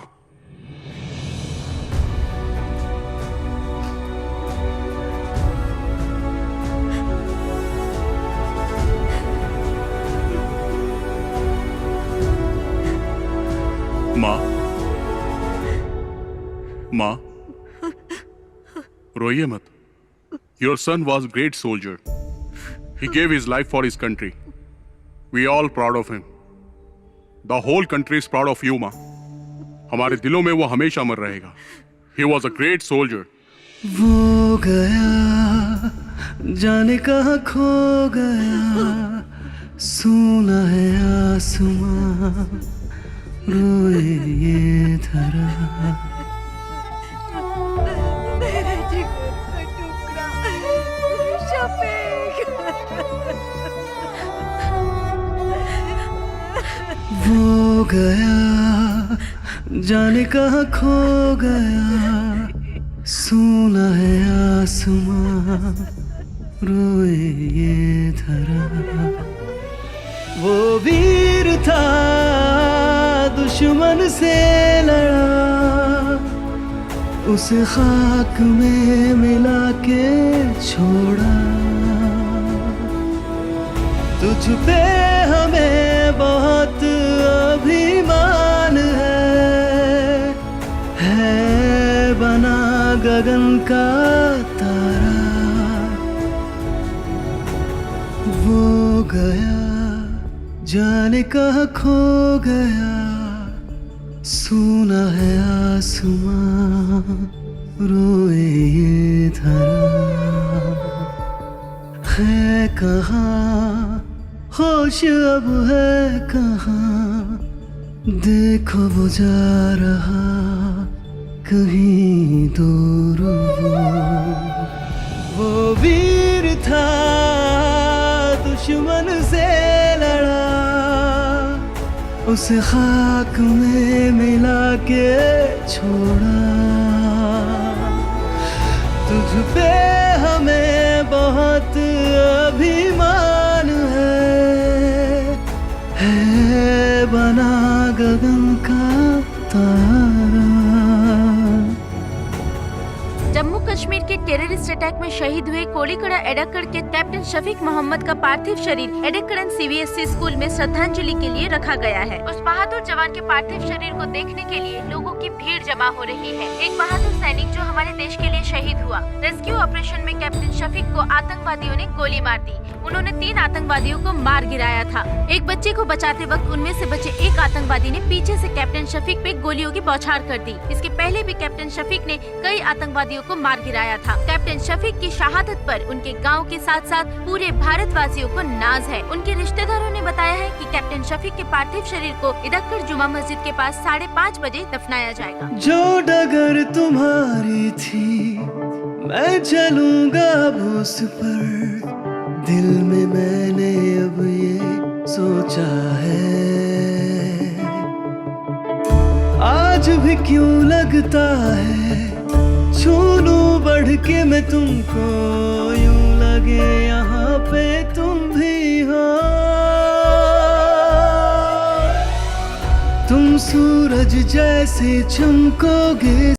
माँ, माँ, रोइए मत। Your son was a great soldier. He gave his life for his country. We are all proud of him. The whole country is proud of you, माँ। हमारे दिलों में वो हमेशा अमर रहेगा। He was a great soldier. वो गया जाने कहाँ खो गया, सुना है आसमां, रोए ये धरा। मेरे जिगर का टुकड़ा शफीक। वो गया जाने कहाँ खो गया, सुना है आसमां, रोए ये धरा। वो वीर था दुश्मन से लड़ा, उसे खाक में मिला के छोड़ा। तुझ पे हमें बहुत अभिमान है बना गगन का तारा। वो गया जाने कहाँ खो गया, सुना है आसमां, रोए ये धरा। है कहाँ होश अब है कहाँ, देखो वो जा रहा कहीं दूर। वो वीर था दुश्मन से लड़ा, उसे खाक में मिला के छोड़ा। तुझ पे हमें बहुत अभिमान है बना गगन का तारा। जम्मू कश्मीर के टेररिस्ट अटैक में शहीद हुए कोड़ीकड़ा एडाकड़ के कैप्टन शफीक मोहम्मद का पार्थिव शरीर एडाकड़न सीबीएसई स्कूल में श्रद्धांजलि के लिए रखा गया है। उस बहादुर जवान के पार्थिव शरीर को देखने के लिए लोगों की भीड़ जमा हो रही है। एक बहादुर सैनिक जो हमारे देश के लिए शहीद हुआ। रेस्क्यू ऑपरेशन में कैप्टन शफीक को आतंकवादियों ने गोली मार दी। उन्होंने 3 आतंकवादियों को मार गिराया था। एक बच्चे को बचाते वक्त उनमें से बचे एक आतंकवादी ने पीछे से कैप्टन शफीक पे गोलियों की बौछार कर दी। इसके पहले भी कैप्टन शफीक ने कई आतंकवादियों को मार गिराया था। कैप्टन शफीक की शहादत पर उनके गांव के साथ साथ पूरे भारतवासियों को नाज है। उनके रिश्तेदारों ने बताया है कि कैप्टन शफीक के पार्थिव शरीर को इदक्कड़ जुमा मस्जिद के पास 5:30 बजे दफनाया जाएगा। जो डगर तुम्हारी थी मैं चलूंगा अब उस पर, दिल में मैंने अब ये सोचा है। आज भी क्यों लगता है छू लूं बढ़ के मैं तुमको, यूं लगे यहाँ पे तुम भी हो। तुम सूरज जैसे चमकोगे